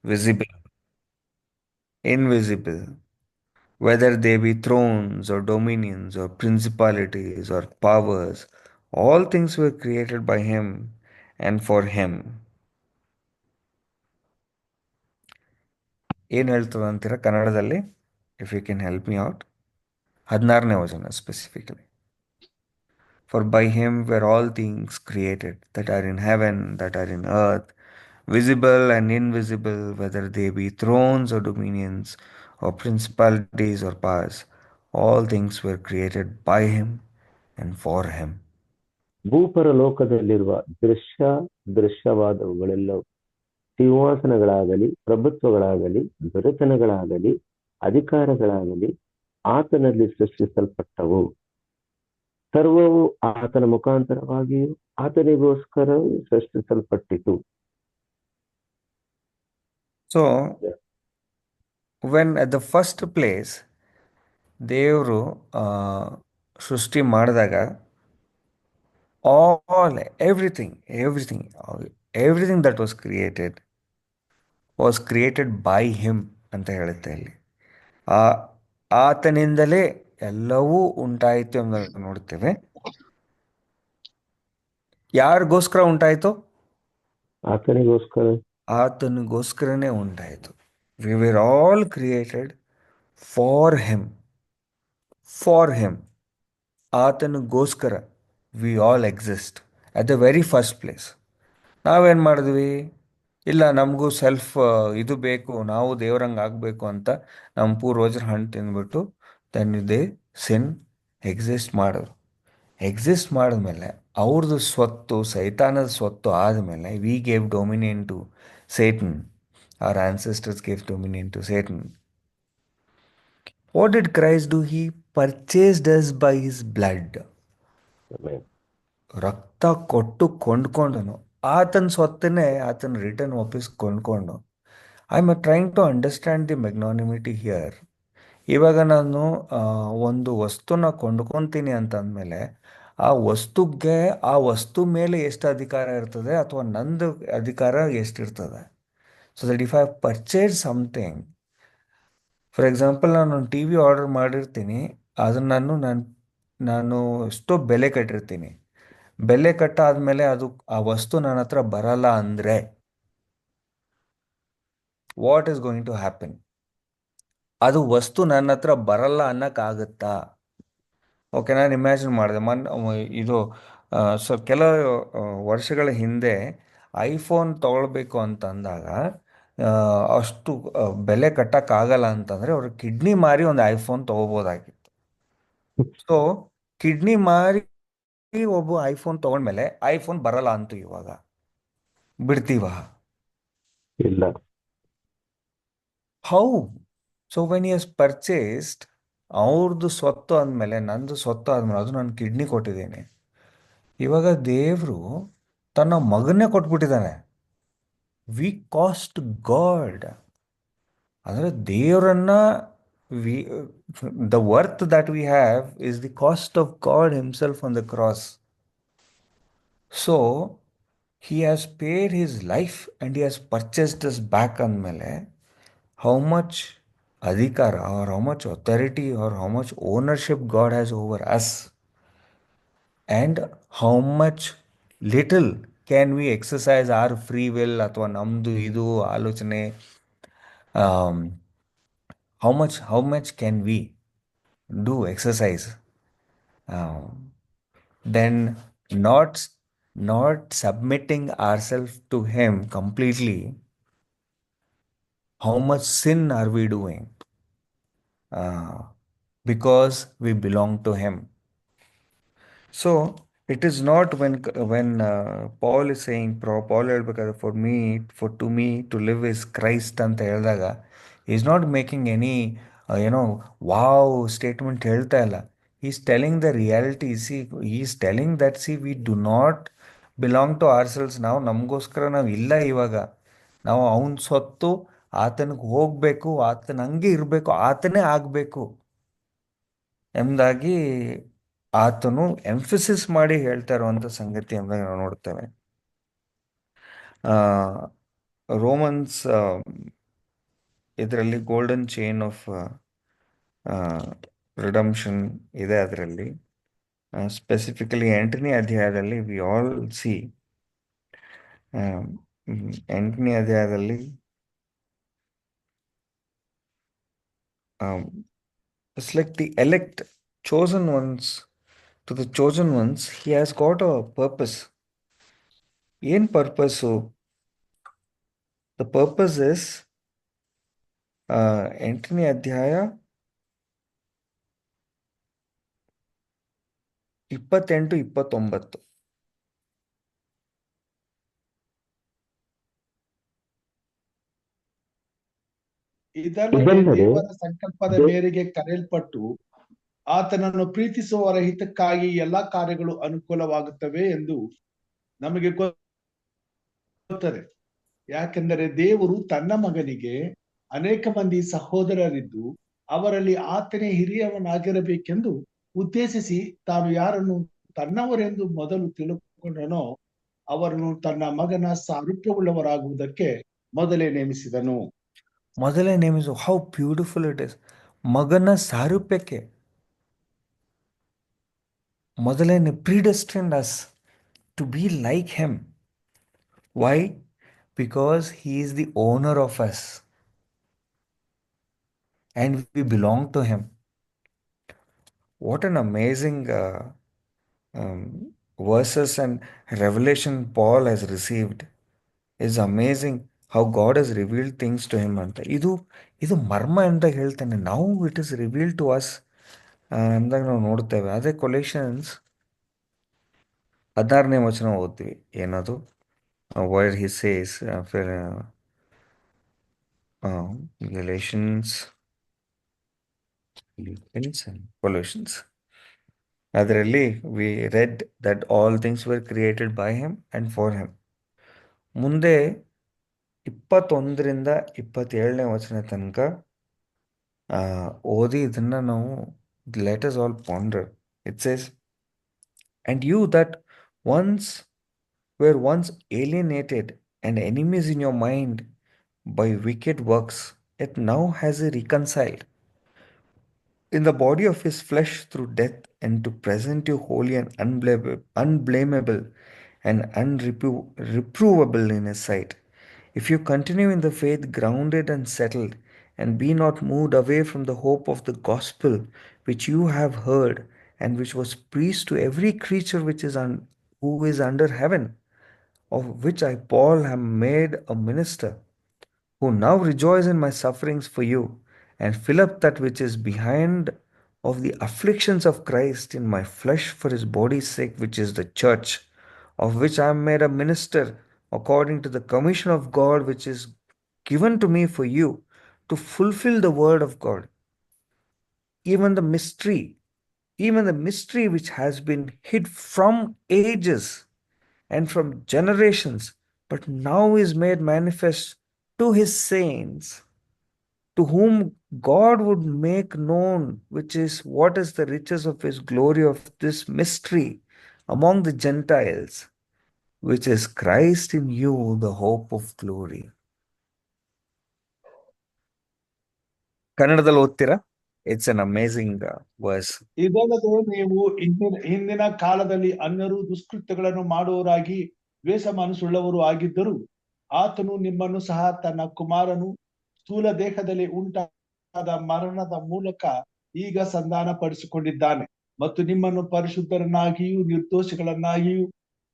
visible, invisible, whether they be thrones or dominions or principalities or powers, all things were created by him and for him. ಏನು ಹೇಳ್ತದೆ ಅಂತೀರ ಕನ್ನಡದಲ್ಲಿ? If you can help me out. 16ನೇ ವಚನ specifically. For by him were all things created that are in heaven, that are in earth, visible and invisible, whether they be thrones or dominions, or principalities or powers. All things were created by him and for him. ಭೂಪರಲೋಕದಲ್ಲಿರುವ ದೃಶ್ಯವಾದವುಗಳೆಲ್ಲವೂ ಸಿಂಹಾಸನಗಳಾಗಲಿ, ಪ್ರಭುತ್ವಗಳಾಗಲಿ, ದೊರೆತನಗಳಾಗಲಿ, ಅಧಿಕಾರಗಳಾಗಲಿ ಆತನಲ್ಲಿ ಸೃಷ್ಟಿಸಲ್ಪಟ್ಟವು. ಸರ್ವವು ಆತನ ಮುಖಾಂತರವಾಗಿಯೂ ಆತನಿಗೋಸ್ಕರವೂ ಸೃಷ್ಟಿಸಲ್ಪಟ್ಟಿತು. So, when at the first place ದೇವರು ಸೃಷ್ಟಿ ಮಾಡಿದಾಗ all everything that was created by him ಅಂತ ಹೇಳುತ್ತೆ ಇಲ್ಲಿ. ಆ ಆತನಿಂದಲೇ ಎಲ್ಲವೂ ಉಂಟಾಯಿತು ಎಂಬುದನ್ನು ನೋಡ್ತೇವೆ. ಯಾರಿಗೋಸ್ಕರ ಉಂಟಾಯಿತು? ಆತನಿಗೋಸ್ಕರ. ಆತನಿಗೋಸ್ಕರನೇ ಉಂಟಾಯಿತು. We were all created for him. For him, ಆತನಿಗೋಸ್ಕರ we all exist at the very first place. ನಾವೇನು ಮಾಡಿದ್ವಿ? ಇಲ್ಲ, ನಮಗೂ ಸೆಲ್ಫ್ ಇದು ಬೇಕು, ನಾವು ದೇವ್ರಂಗೆ ಆಗಬೇಕು ಅಂತ ನಮ್ಮ ಪೂರ್ವಜರು ಹಣ್ಣು ತಿಂದ್ಬಿಟ್ಟು ದೇ ಸಿನ್ ಎಕ್ಸಿಸ್ಟ್ ಮಾಡಿದ್ರು. ಎಕ್ಸಿಸ್ಟ್ ಮಾಡಿದ್ಮೇಲೆ ಅವ್ರದ್ದು ಸ್ವತ್ತು ಸೈತಾನದ ಸ್ವತ್ತು ಆದಮೇಲೆ we gave dominion to Satan. Our ancestors gave dominion to Satan. What did Christ do? He purchased us by his blood. ರಕ್ತ ಕೊಟ್ಟು ಕೊಂಡ್ಕೊಂಡನು. ಆತನ ಸ್ವತ್ತನ್ನೇ ಆತನ ರಿಟರ್ನ್ ವಾಪಸ್ ಕೊಂಡ್ಕೊಂಡು. I am trying to understand the magnanimity here. ಇವಾಗ ನಾನು ಒಂದು ವಸ್ತುನ ಕೊಂಡ್ಕೊತೀನಿ ಅಂತಂದಮೇಲೆ ಆ ವಸ್ತು ಮೇಲೆ ಎಷ್ಟು ಅಧಿಕಾರ ಇರ್ತದೆ ಅಥವಾ ನಂದು ಅಧಿಕಾರ ಎಷ್ಟಿರ್ತದೆ? So that if I purchase something, for example ನಾನು ಒಂದು ಟಿ ವಿ ಆರ್ಡರ್ ಮಾಡಿರ್ತೀನಿ, ಅದನ್ನು ನಾನು ಎಷ್ಟೋ ಬೆಲೆ ಕಟ್ಟಿರ್ತೀನಿ. ಬೆಲೆ ಕಟ್ಟಾದ್ಮೇಲೆ ಆ ವಸ್ತು ನನ್ನ ಹತ್ರ ಬರಲ್ಲ ಅಂದರೆ what is going to happen? ಅದು ವಸ್ತು ನನ್ನ ಹತ್ರ ಬರಲ್ಲ ಅನ್ನಕ್ಕಾಗತ್ತಾ? ಓಕೆ, ನಾನು ಇಮ್ಯಾಜಿನ್ ಮಾಡಿದೆ ಇದು ಕೆಲವು ವರ್ಷಗಳ ಹಿಂದೆ ಐಫೋನ್ ತಗೊಳ್ಬೇಕು ಅಂತಂದಾಗ ಅಷ್ಟು ಬೆಲೆ ಕಟ್ಟಕ್ಕಾಗಲ್ಲ ಅಂತಂದರೆ ಅವರು ಕಿಡ್ನಿ ಮಾರಿ ಒಂದು ಐಫೋನ್ ತೊಗೋಬೋದಾಗಿತ್ತು. ಸೊ ಕಿಡ್ನಿ ಮಾರಿ ಒಬ್ಬ ಐಫೋನ್ ತೊಗೊಂಡ್ಮೇಲೆ ಐಫೋನ್ ಬರಲ್ಲ ಅಂತು ಇವಾಗ ಬಿಡ್ತೀವ? ಇಲ್ಲ. How? So when you has purchased, ಅವ್ರದ್ದು ಸ್ವತ್ತು ಅಂದಮೇಲೆ ನಂದು ಸ್ವತ್ತು ಆದಮೇಲೆ ಅದು ನಾನು ಕಿಡ್ನಿ ಕೊಟ್ಟಿದ್ದೀನಿ. ಇವಾಗ ದೇವರು ತನ್ನ ಮಗನ್ನೇ ಕೊಟ್ಬಿಟ್ಟಿದ್ದಾನೆ. We cost God. ಅಂದರೆ ದೇವರನ್ನ we the worth that we have is the cost of God himself on the cross. So he has paid his life and he has purchased us back ಅಂದಮೇಲೆ how much ಅಧಿಕಾರ or how much authority or how much ownership God has over us, and how much little can we exercise our free will ಅಥವಾ ನಮ್ಮದು ಇದು ಆಲೋಚನೆ, how much can we do exercise, then not submitting ourselves to him completely. How much sin are we doing because we belong to him? So it is not when Paul is saying, Paul ಹೇಳ್ಬೇಕಾದ್ರೆ to me to live is Christ ಅಂತ ಹೇಳಿದಾಗ is not making any wow statement ಹೇಳ್ತಾ ಇಲ್ಲ. Is telling the reality. Is telling that we do not belong to our selves. ನಮಗೋಸ್ಕರ ನಾವು ಇಲ್ಲ. ಇವಾಗ ನಾವು ಅವನ ಸ್ವತ್ತು, ಆತನಿಗೆ ಹೋಗಬೇಕು, ಆತನ ಹಂಗೆ ಇರಬೇಕು, ಆತನೇ ಆಗಬೇಕು ಎಂಬುದಾಗಿ ಆತನು ಎಂಫಸಿಸ್ ಮಾಡಿ ಹೇಳ್ತಾ ಇರುವಂಥ ಸಂಗತಿ ಎಂಬುದಾಗಿ ನಾವು ನೋಡ್ತೇವೆ. ರೋಮನ್ಸ್ ಇದರಲ್ಲಿ ಗೋಲ್ಡನ್ ಚೈನ್ ಆಫ್ ರಿಡಂಪ್ಷನ್ ಇದೆ ಅದರಲ್ಲಿ. ಸ್ಪೆಸಿಫಿಕಲಿ 8ನೇ ಅಧ್ಯಾಯದಲ್ಲಿ ವಿ ಆಲ್ ಸಿ 8ನೇ ಅಧ್ಯಾಯದಲ್ಲಿ it's like the elect chosen ones. To the chosen ones he has got a purpose. ಏನ್ ಪರ್ಪಸ್ಸು? ದ ಪರ್ಪಸ್ ಇಸ್ 8ನೇ ಅಧ್ಯಾಯ 28-29. ಇದಲ್ಲದೆ ಇದಲ್ಲದೆ ದೇವರ ಸಂಕಲ್ಪದ ದೇ- ಮೇರೆಗೆ ಕರೆಯಲ್ಪಟ್ಟು ಆತನನ್ನು ಪ್ರೀತಿಸುವವರ ಹಿತಕ್ಕಾಗಿ ಎಲ್ಲಾ ಕಾರ್ಯಗಳು ಅನುಕೂಲವಾಗುತ್ತವೆ ಎಂದು ನಮಗೆ ಗೊತ್ತದೆ. ಯಾಕೆಂದರೆ ದೇವರು ತನ್ನ ಮಗನಿಗೆ ಅನೇಕ ಮಂದಿ ಸಹೋದರರಿದ್ದು ಅವರಲ್ಲಿ ಆತನೇ ಹಿರಿಯವನಾಗಿರಬೇಕೆಂದು ಉದ್ದೇಶಿಸಿ ತಾನು ಯಾರನ್ನು ತನ್ನವರೆಂದು ಮೊದಲು ತಿಳುಕೊಂಡನೋ ಅವರನ್ನು ತನ್ನ ಮಗನ ಸಾರೂಪ್ಯವುಳ್ಳವರಾಗುವುದಕ್ಕೆ ಮೊದಲೇ ನೇಮಿಸಿದನು. ಮೊದಲೇ ನೇಮಿಸು. How beautiful it is. ಮಗನ ಸಾರೂಪ್ಯಕ್ಕೆ ಮೊದಲೇ predestined us to be like him. Why? Because he is the owner of us and we belong to him. What an amazing um, verses and revelation Paul has received. It's amazing how God has revealed things to him ಅಂತ. ಇದು ಮರ್ಮ ಅಂತ ಹೇಳ್ತಾನೆ. ನಾವು it is revealed to us ಅಂದಾಗ ನಾವು ನೋಡ್ತೇವೆ. ಅದೇ ಕೊಲೇಷನ್ಸ್ 16ನೇ ವಚನ ಓದ್ತೀವಿ. ಏನದು? Where he says relations Colossians ಅದರಲ್ಲಿ we read that all things were created by him and for him. ಮುಂದೆ 21ರಿಂದ 27ನೇ ವಚನ ತನಕ ಓದಿ ಇದನ್ನು ನಾವು let us all ponder. It says, and you that once were once alienated and enemies in your mind by wicked works, yet now has he reconciled in the body of his flesh through death, and to present you holy and unblameable and unreprovable in his sight. If you continue in the faith, grounded and settled, and be not moved away from the hope of the gospel which you have heard, and which was preached to every creature which is who is under heaven, of which I, Paul, am made a minister, who now rejoice in my sufferings for you, and fill up that which is behind of the afflictions of Christ in my flesh for his body's sake, which is the church, of which I am made a minister according to the commission of God, which is given to me for you, to fulfill the word of God, even the mystery which has been hid from ages and from generations, but now is made manifest to his saints, to whom God would make known which is what is the riches of his glory of this mystery among the Gentiles, which is Christ in you, the hope of glory. ಕನ್ನಡದಲ್ಲಿ ಓದ್ತೀರಾ? It's an amazing verse. ಇದಲ್ಲದೆ ನೀವು ಹಿಂದಿನ ಕಾಲದಲ್ಲಿ ಅನ್ಯರು ದುಷ್ಕೃತ್ಯಗಳನ್ನು ಮಾಡುವವರಾಗಿ ದ್ವೇಷ ಮನಸ್ಸುಳ್ಳವರು ಆಗಿದ್ದರು ಆತನು ನಿಮ್ಮನ್ನು ಸಹ ತನ್ನ ಕುಮಾರನು ಸ್ಥೂಲ ದೇಹದಲ್ಲಿ ಉಂಟಾದ ಮರಣದ ಮೂಲಕ ಈಗ ಸಂಧಾನ ಪಡಿಸಿಕೊಂಡಿದ್ದಾನೆ ಮತ್ತು ನಿಮ್ಮನ್ನು ಪರಿಶುದ್ಧರನ್ನಾಗಿಯೂ ನಿರ್ದೋಷಿಗಳನ್ನಾಗಿಯೂ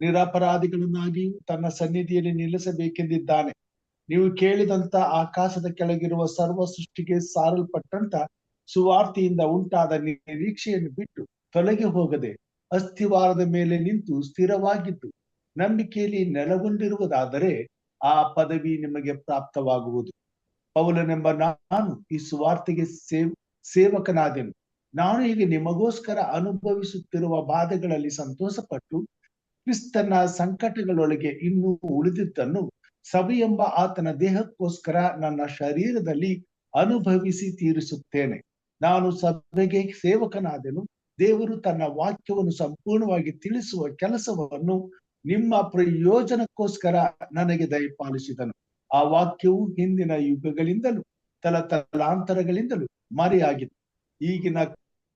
ನಿರಪರಾಧಿಗಳನ್ನಾಗಿಯೂ ತನ್ನ ಸನ್ನಿಧಿಯಲ್ಲಿ ನಿಲ್ಲಿಸಬೇಕೆಂದಿದ್ದಾನೆ. ನೀವು ಕೇಳಿದಂತ ಆಕಾಶದ ಕೆಳಗಿರುವ ಸರ್ವ ಸೃಷ್ಟಿಗೆ ಸಾರಲ್ಪಟ್ಟಂತ ಸುವಾರ್ತೆಯಿಂದ ಉಂಟಾದ ನಿರೀಕ್ಷೆಯನ್ನು ಬಿಟ್ಟು ತೊಲಗಿ ಹೋಗದೆ ಅಸ್ಥಿವಾರದ ಮೇಲೆ ನಿಂತು ಸ್ಥಿರವಾಗಿದ್ದು ನಂಬಿಕೆಯಲ್ಲಿ ನೆಲೆಗೊಂಡಿರುವುದಾದರೆ ಆ ಪದವಿ ನಿಮಗೆ ಪ್ರಾಪ್ತವಾಗುವುದು. ಪೌಲನೆಂಬ ನಾನು ಈ ಸುವಾರ್ತೆಗೆ ಸೇವಕನಾದೆನು. ನಾನು ಈಗ ನಿಮಗೋಸ್ಕರ ಅನುಭವಿಸುತ್ತಿರುವ ಬಾಧೆಗಳಲ್ಲಿ ಸಂತೋಷಪಟ್ಟು ಕ್ರಿಸ್ತನ ಸಂಕಟಗಳೊಳಗೆ ಇನ್ನೂ ಉಳಿದಿದ್ದನ್ನು ಸಭೆಯೆಂಬ ಆತನ ದೇಹಕ್ಕೋಸ್ಕರ ನನ್ನ ಶರೀರದಲ್ಲಿ ಅನುಭವಿಸಿ ತೀರಿಸುತ್ತೇನೆ. ನಾನು ಸಭೆಗೆ ಸೇವಕನಾದೆನು. ದೇವರು ತನ್ನ ವಾಕ್ಯವನ್ನು ಸಂಪೂರ್ಣವಾಗಿ ತಿಳಿಸುವ ಕೆಲಸವನ್ನು ನಿಮ್ಮ ಪ್ರಯೋಜನಕ್ಕೋಸ್ಕರ ನನಗೆ ದಯಪಾಲಿಸಿದನು. ಆ ವಾಕ್ಯವು ಹಿಂದಿನ ಯುಗಗಳಿಂದಲೂ ತಲಾಂತರಗಳಿಂದಲೂ ಮರೆಯಾಗಿದೆ. ಈಗಿನ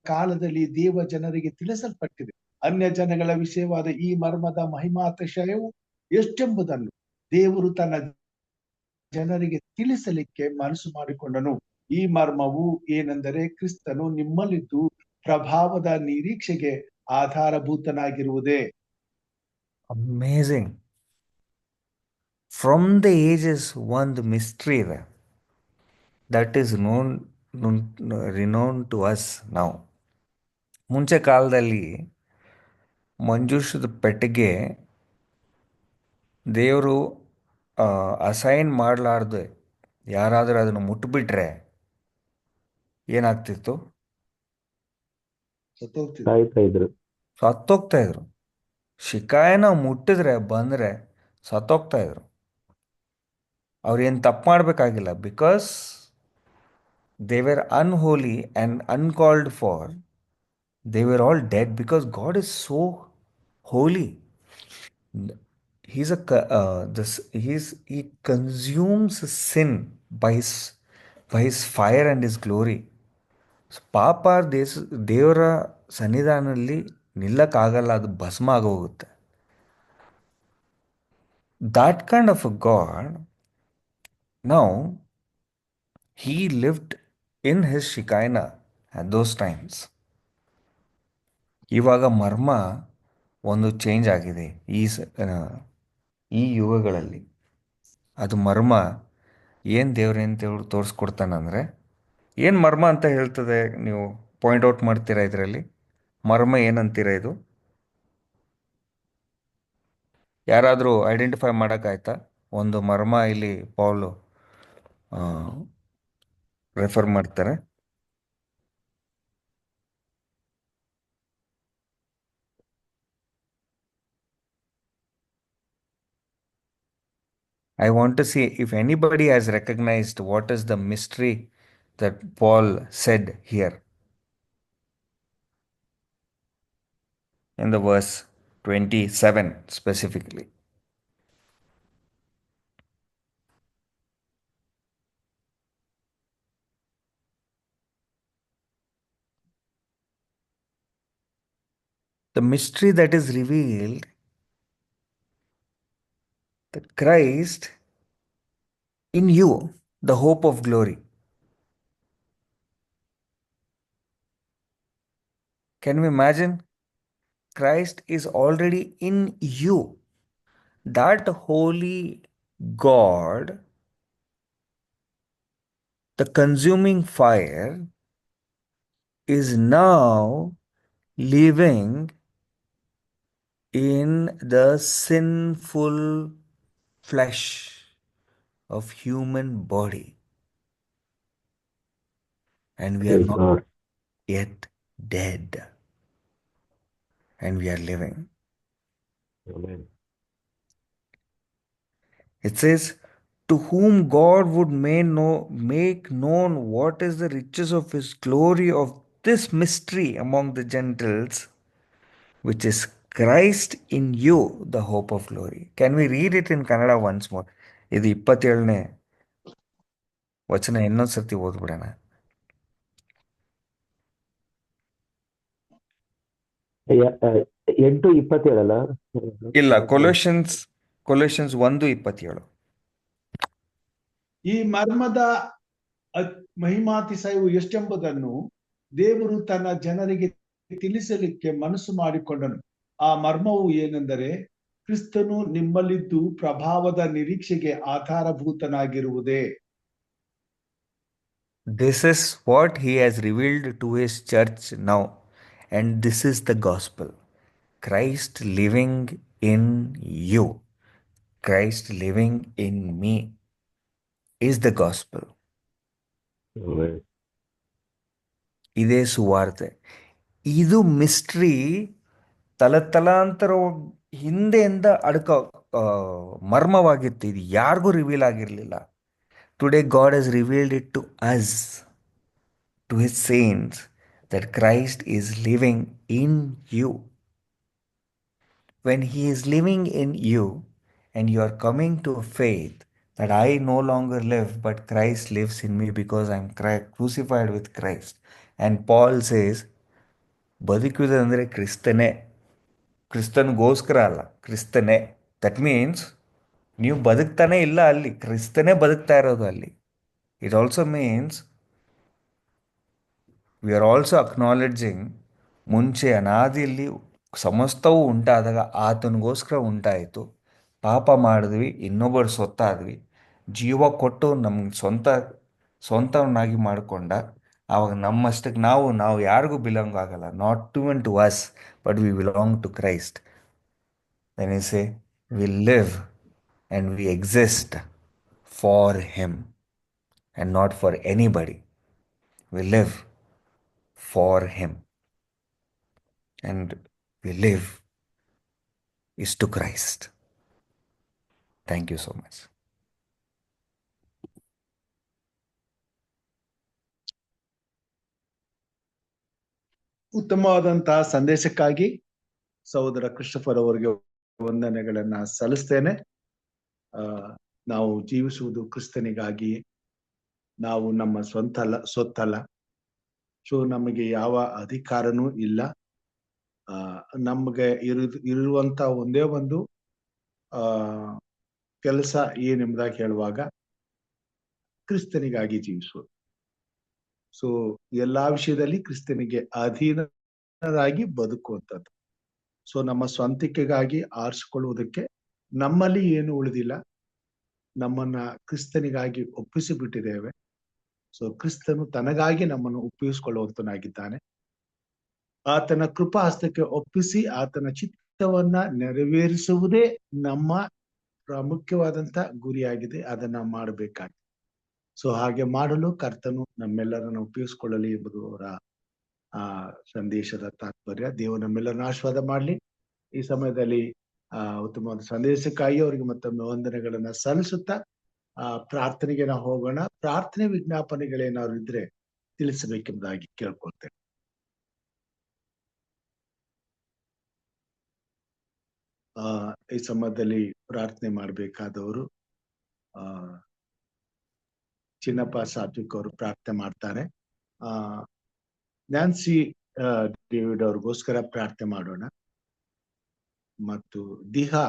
ಕಾಲದಲ್ಲಿ ದೇವ ಜನರಿಗೆ ತಿಳಿಸಲ್ಪಟ್ಟಿದೆ. ಅನ್ಯ ಜನಗಳ ವಿಷಯವಾದ ಈ ಮರ್ಮದ ಮಹಿಮಾತಿಶಯವು ಎಷ್ಟೆಂಬುದನ್ನು ದೇವರು ತನ್ನ ಜನರಿಗೆ ತಿಳಿಸಲಿಕ್ಕೆ ಮನಸ್ಸು ಮಾಡಿಕೊಂಡನು. ಈ ಮರ್ಮವು ಏನೆಂದರೆ, ಕ್ರಿಸ್ತನು ನಿಮ್ಮಲ್ಲಿದ್ದು ಪ್ರಭಾವದ ನಿರೀಕ್ಷೆಗೆ ಆಧಾರಭೂತನಾಗಿರುವುದೇ. Amazing. From the ages, ಒಂದು mystery ಇದೆ that is renowned to us now. ಮುಂಚೆ ಕಾಲದಲ್ಲಿ ಮಂಜೂಷದ ಪೆಟ್ಟಿಗೆ ದೇವರು ಅಸೈನ್ ಮಾಡಲಾರ್ದೆ ಯಾರಾದರೂ ಅದನ್ನು ಮುಟ್ಬಿಟ್ರೆ ಏನಾಗ್ತಿತ್ತು? ಸತ್ತೋಗ್ತಿದೆ. ಸಾಯ್ತಾ ಇದ್ರು. ಸತ್ತೋಗ್ತಾ ಇದ್ರು. ಶಿಕಾಯನ ಮುಟ್ಟಿದ್ರೆ ಬಂದರೆ ಸತ್ತೋಗ್ತಾ ಇದ್ರು. ಅವ್ರೇನು ತಪ್ಪು ಮಾಡಬೇಕಾಗಿಲ್ಲ, because they were unholy and uncalled for. They were all dead because God is so holy. He's a he consumes sin by his fire and his glory. So, ಪಾಪ ದೇವರ ಸನ್ನಿಧಾನದಲ್ಲಿ ನಿಲ್ಲಕ್ಕಾಗಲ್ಲ, ಅದು ಭಸ್ಮ ಆಗೋಗುತ್ತೆ. That kind of a God, now he lived in his Shekinah at those times. ಇವಾಗ ಮರ್ಮ ಒಂದು change ಆಗಿದೆ ಈ ಯುಗಗಳಲ್ಲಿ. ಅದು ಮರ್ಮ ಏನು ದೇವ್ರೇನು ತೋರಿಸ್ಕೊಡ್ತಾನಂದರೆ, ಏನು ಮರ್ಮ ಅಂತ ಹೇಳ್ತದೆ? ನೀವು ಪಾಯಿಂಟ್ ಔಟ್ ಮಾಡ್ತೀರಾ ಇದರಲ್ಲಿ? ಮರ್ಮ ಏನಂತೀರ ಇದು? ಯಾರಾದರೂ ಐಡೆಂಟಿಫೈ ಮಾಡೋಕ್ಕಾಯ್ತಾ? ಒಂದು ಮರ್ಮ ಇಲ್ಲಿ ಪೌಲು ರೆಫರ್ ಮಾಡ್ತಾರೆ. I want to see if anybody has recognized what is the mystery that Paul said here in the verse 27 specifically. The mystery that is revealed, that Christ in you, the hope of glory. Can you imagine? Christ is already in you. That holy God, the consuming fire, is now living in the sinful flesh of human body. And we are Praise not God. yet dead. And we are living. Amen. It says, to whom God would make known what is the riches of his glory of this mystery among the Gentiles, which is Christ in you, the hope of glory. Can we read it in Kannada once more? ಇದು 27ನೇ ವಚನ ಇನ್ನೊಂದು ಸರ್ತಿ ಓದ್ಬಿಡೋಣ. ಯ- ಆ, 8:27 ಅಲ್ಲ? ಇಲ್ಲ, Colossians 1:27. ಈ ಮರ್ಮದ ಮಹಿಮಾತಿಶಯವು ಎಷ್ಟೆಂಬುದನ್ನು ದೇವರು ತನ್ನ ಜನರಿಗೆ ತಿಳಿಸಲಿಕ್ಕೆ ಮನಸ್ಸು ಮಾಡಿಕೊಂಡನು. ಆ ಮರ್ಮವು ಏನೆಂದರೆ, ಕ್ರಿಸ್ತನು ನಿಮ್ಮಲ್ಲಿದ್ದು ಪ್ರಭಾವದ ನಿರೀಕ್ಷೆಗೆ ಆಧಾರಭೂತನಾಗಿರುವುದೇ. This is what he has revealed to his church now, and this is the gospel. Christ living in you, Christ living in me is the gospel. Amen. ಇದೇ ಸುವಾರ್ತೆ. ಇದು ಮಿಸ್ಟ್ರಿ ತಲತಲಾಂತರ ಹಿಂದೆಯಿಂದ ಮರ್ಮವಾಗಿತ್ತು. ಇದು ಯಾರಿಗೂ ರಿವೀಲ್ ಆಗಿರಲಿಲ್ಲ. Today god has revealed it to us, to his saints, that Christ is living in you. When he is living in you and you are coming to faith that I no longer live, but Christ lives in me because I'm crucified with Christ. And Paul says, ಬದುಕುವುದಂದರೆ ಕ್ರಿಸ್ತನೇ, ಕ್ರಿಸ್ತನಿಗೋಸ್ಕರ ಅಲ್ಲ, ಕ್ರಿಸ್ತನೇ. That means ನೀವು ಬದುಕ್ತಾನೆ ಇಲ್ಲ ಅಲ್ಲಿ, ಕ್ರಿಸ್ತನೇ ಬದುಕ್ತಾ ಇರೋದು ಅಲ್ಲಿ. It also means we are also acknowledging, ಮುಂಚೆ ಅನಾದಿಯಲ್ಲಿ ಸಮಸ್ತವೂ ಉಂಟಾದಾಗ ಆತನಿಗೋಸ್ಕರ ಉಂಟಾಯಿತು, ಪಾಪ ಮಾಡಿದ್ವಿ, ಇನ್ನೊಬ್ಬರು ಸೊತ್ತಾದ್ವಿ, ಜೀವ ಕೊಟ್ಟು ನಮ್ಗೆ ಸ್ವಂತವನ್ನಾಗಿ ಮಾಡಿಕೊಂಡ. ಆವಾಗ ನಮ್ಮಷ್ಟಕ್ಕೆ ನಾವು ಯಾರಿಗೂ ಬಿಲಾಂಗ್ ಆಗಲ್ಲ, not even to us, but we belong to Christ. Then you say we live and we exist for him and not for anybody. We live for him and we live is to Christ. Thank you so much. ಉತ್ತಮವಾದಂತಹ ಸಂದೇಶಕ್ಕಾಗಿ ಸಹೋದರ Christopher ಅವರಿಗೆ ವಂದನೆಗಳನ್ನ ಸಲ್ಲಿಸ್ತೇನೆ. ನಾವು ಜೀವಿಸುವುದು ಕ್ರಿಸ್ತನಿಗಾಗಿ, ನಾವು ನಮ್ಮ ಸೊತ್ತಲ್ಲ. So ನಮಗೆ ಯಾವ ಅಧಿಕಾರನೂ ಇಲ್ಲ. ನಮಗೆ ಇರುವಂತ ಒಂದೇ ಒಂದು ಕೆಲಸ ಏನೆಂಬುದಾಗಿ ಹೇಳುವಾಗ ಕ್ರಿಸ್ತನಿಗಾಗಿ ಜೀವಿಸುವುದು. ಸೊ ಎಲ್ಲಾ ವಿಷಯದಲ್ಲಿ ಕ್ರಿಸ್ತನಿಗೆ ಅಧೀನರಾಗಿ ಬದುಕುವಂಥದ್ದು. ಸೊ ನಮ್ಮ ಸ್ವಂತಿಕೆಗಾಗಿ ಆರಿಸಿಕೊಳ್ಳುವುದಕ್ಕೆ ನಮ್ಮಲ್ಲಿ ಏನು ಉಳಿದಿಲ್ಲ, ನಮ್ಮನ್ನ ಕ್ರಿಸ್ತನಿಗಾಗಿ ಒಪ್ಪಿಸಿ ಬಿಟ್ಟಿದ್ದೇವೆ. ಸೊ ಕ್ರಿಸ್ತನು ತನಗಾಗಿ ನಮ್ಮನ್ನು ಉಪಯೋಗಿಸಿಕೊಳ್ಳುವಂತನಾಗಿದ್ದಾನೆ. ಆತನ ಕೃಪಾ ಹಸ್ತಕ್ಕೆ ಒಪ್ಪಿಸಿ ಆತನ ಚಿತ್ತವನ್ನ ನೆರವೇರಿಸುವುದೇ ನಮ್ಮ ಪ್ರಾಮುಖ್ಯವಾದಂತ ಗುರಿಯಾಗಿದೆ. ಅದನ್ನ ಮಾಡಬೇಕಾಗಿದೆ. ಸೊ ಹಾಗೆ ಮಾಡಲು ಕರ್ತನು ನಮ್ಮೆಲ್ಲರನ್ನು ಉಪಯೋಗಿಸಿಕೊಳ್ಳಲಿ ಎಂಬುದು ಅವರ ಸಂದೇಶದ ತಾತ್ಪರ್ಯ. ದೇವರು ನಮ್ಮೆಲ್ಲರನ್ನು ಆಶೀರ್ವಾದ ಮಾಡ್ಲಿ. ಈ ಸಮಯದಲ್ಲಿ ಉತ್ತಮವಾದ ಸಂದೇಶಕ್ಕಾಗಿ ಅವರಿಗೆ ಮತ್ತೊಮ್ಮೆ ವಂದನೆಗಳನ್ನ ಸಲ್ಲಿಸುತ್ತಾ ಪ್ರಾರ್ಥನೆಗೆ ನಾವು ಹೋಗೋಣ. ಪ್ರಾರ್ಥನೆ ವಿಜ್ಞಾಪನೆಗಳೇನಾದ್ರು ಇದ್ರೆ ತಿಳಿಸಬೇಕೆಂಬುದಾಗಿ ಕೇಳ್ಕೊಳ್ತೇನೆ. ಈ ಸಮಯದಲ್ಲಿ ಪ್ರಾರ್ಥನೆ ಮಾಡಬೇಕಾದವರು ಚಿನ್ನಪ್ಪ ಸಾತ್ವಿಕ್ ಅವರು ಪ್ರಾರ್ಥನೆ ಮಾಡ್ತಾರೆ. ನ್ಯಾನ್ಸಿ ಡೇವಿಡ್ ಅವ್ರಿಗೋಸ್ಕರ ಪ್ರಾರ್ಥನೆ ಮಾಡೋಣ. ಮತ್ತು ದಿಹಾ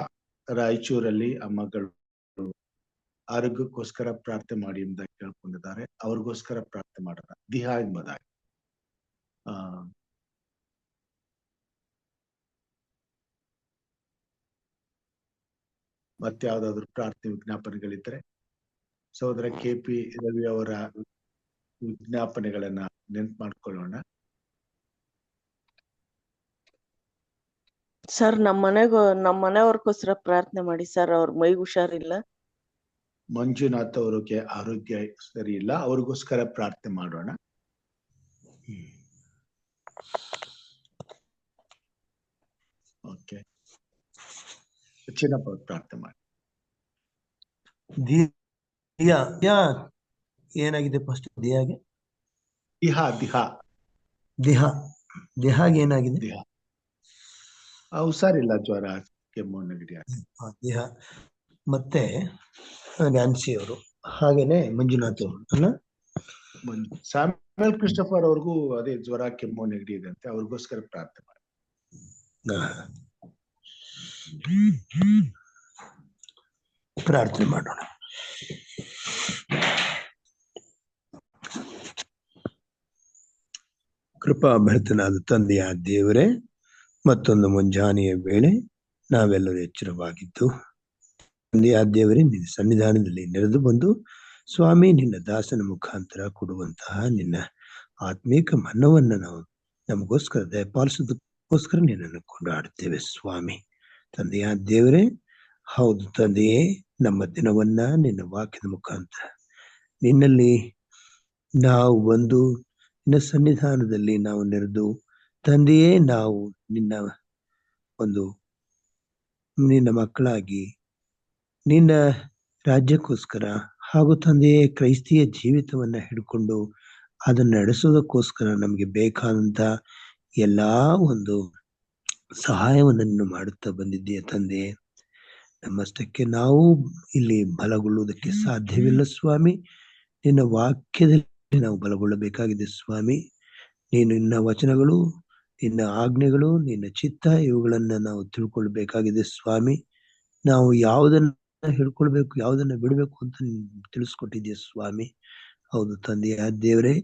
ರಾಯಚೂರಲ್ಲಿ ಮಗಳು ಆರೋಗ್ಯಕ್ಕೋಸ್ಕರ ಪ್ರಾರ್ಥನೆ ಮಾಡಿ ಎಂಬುದಾಗಿ ಕೇಳ್ಕೊಂಡಿದ್ದಾರೆ. ಅವ್ರಿಗೋಸ್ಕರ ಪ್ರಾರ್ಥನೆ ಮಾಡೋಣ ದಿಹಾ ಎಂಬುದಾಗಿ. ಮತ್ತೆ ಯಾವ್ದಾದ್ರು ಪ್ರಾರ್ಥನೆ ವಿಜ್ಞಾಪನೆಗಳಿದ್ರೆ ಸಹೋದರ KP ರವಿ ಅವರ ವಿಜ್ಞಾಪನೆಗಳನ್ನ ನೆನ್ಪು ಮಾಡ್ಕೊಳ್ಳೋಣ. ಸರ್ ನಮ್ಮ ಮನೆಯವ್ರಿಗೋಸ್ಕರ ಪ್ರಾರ್ಥನೆ ಮಾಡಿ ಸರ್. ಅವ್ರ ಮೈಗೆ ಹುಷಾರಿಲ್ಲ. ಮಂಜುನಾಥ್ ಅವ್ರಿಗೆ ಆರೋಗ್ಯ ಸರಿ ಇಲ್ಲ, ಅವ್ರಿಗೋಸ್ಕರ ಪ್ರಾರ್ಥನೆ ಮಾಡೋಣ. ಓಕೆ, ಚಿನ್ನಪ್ಪ ಪ್ರಾರ್ಥನೆ ಮಾಡಿ. ಏನಾಗಿದೆ ಫಸ್ಟ್? ದಿಹಾಗೆ ಏನಾಗಿದೆ? ಹುಷಾರಿಲ್ಲ, ಜ್ವರ, ಕೆಮ್ಮು, ನೆಗಡಿ. ದಿಹಾ ಮತ್ತೆ ನ್ಯಾನ್ಸಿ ಅವರು, ಹಾಗೇನೆ ಮಂಜುನಾಥ್ ಅವರು ಅಲ್ಲ, ಸ್ಯಾಮ್ಯುಯಲ್ ಕ್ರಿಸ್ಟೋಫರ್ ಅವ್ರಿಗೂ ಅದೇ ಜ್ವರ, ಕೆಮ್ಮು, ನೆಗಡಿ ಇದೆ ಅಂತೆ. ಅವ್ರಿಗೋಸ್ಕರ ಪ್ರಾರ್ಥನೆ ಮಾಡಿ. ಪ್ರಾರ್ಥನೆ ಮಾಡೋಣ. ಕೃಪಾಭರಿತನಾದ ತಂದೆಯ ದೇವರೇ, ಮತ್ತೊಂದು ಮುಂಜಾನೆಯ ವೇಳೆ ನಾವೆಲ್ಲರೂ ಎಚ್ಚರವಾಗಿದ್ದು ತಂದೆಯ ದೇವರೇ ನಿನ್ನ ಸನ್ನಿಧಾನದಲ್ಲಿ ನೆರೆದು ಬಂದು ಸ್ವಾಮಿ ನಿನ್ನ ದಾಸನ ಮುಖಾಂತರ ಕೊಡುವಂತಹ ನಿನ್ನ ಆತ್ಮೀಕ ಮನ್ನವನ್ನ ನಾವು ನಮಗೋಸ್ಕರ ದಯಪಾಲಿಸೋದಕ್ಕೋಸ್ಕರ ನಿನ್ನನ್ನು ಕೊಂಡಾಡುತ್ತೇವೆ ಸ್ವಾಮಿ. ತಂದೆಯ ದೇವರೇ, ಹೌದು ತಂದೆಯೇ, ನಮ್ಮ ದಿನವನ್ನ ನಿನ್ನ ವಾಕ್ಯದ ಮುಖಾಂತರ ನಿನ್ನಲ್ಲಿ ನಾವು ಬಂದು ನಿನ್ನ ಸನ್ನಿಧಾನದಲ್ಲಿ ನಾವು ನೆರೆದು ತಂದೆಯೇ, ನಾವು ನಿನ್ನ ಮಕ್ಕಳಾಗಿ ನಿನ್ನ ರಾಜ್ಯಕ್ಕೋಸ್ಕರ ಹಾಗೂ ತಂದೆಯೇ ಕ್ರೈಸ್ತಿಯ ಜೀವಿತವನ್ನ ಹಿಡ್ಕೊಂಡು ಅದನ್ನ ನಡೆಸೋದಕ್ಕೋಸ್ಕರ ನಮಗೆ ಬೇಕಾದಂತ ಎಲ್ಲಾ ಒಂದು ಸಹಾಯವನ್ನು ಮಾಡುತ್ತಾ ಬಂದಿದ್ದೀಯ ತಂದೆ. ನಮ್ಮಷ್ಟಕ್ಕೆ ನಾವು ಇಲ್ಲಿ ಬಲಗೊಳ್ಳುವುದಕ್ಕೆ ಸಾಧ್ಯವಿಲ್ಲ ಸ್ವಾಮಿ. ನಿನ್ನ ವಾಕ್ಯದಲ್ಲಿ ನಾವು ಬಲಗೊಳ್ಳಬೇಕಾಗಿದೆ ಸ್ವಾಮಿ. ನೀನು ನಿನ್ನ ವಚನಗಳು, ನಿನ್ನ ಆಜ್ಞೆಗಳು, ನಿನ್ನ ಚಿತ್ತ ಇವುಗಳನ್ನ ನಾವು ತಿಳ್ಕೊಳ್ಬೇಕಾಗಿದೆ ಸ್ವಾಮಿ. ನಾವು ಯಾವುದನ್ನ ಹಿಡ್ಕೊಳ್ಬೇಕು, ಯಾವುದನ್ನ ಬಿಡಬೇಕು ಅಂತ ನೀನು ತಿಳಿಸ್ಕೊಟ್ಟಿದ್ದೀಯ ಸ್ವಾಮಿ. ಹೌದು ತಂದೆಯ ದೇವರೇ,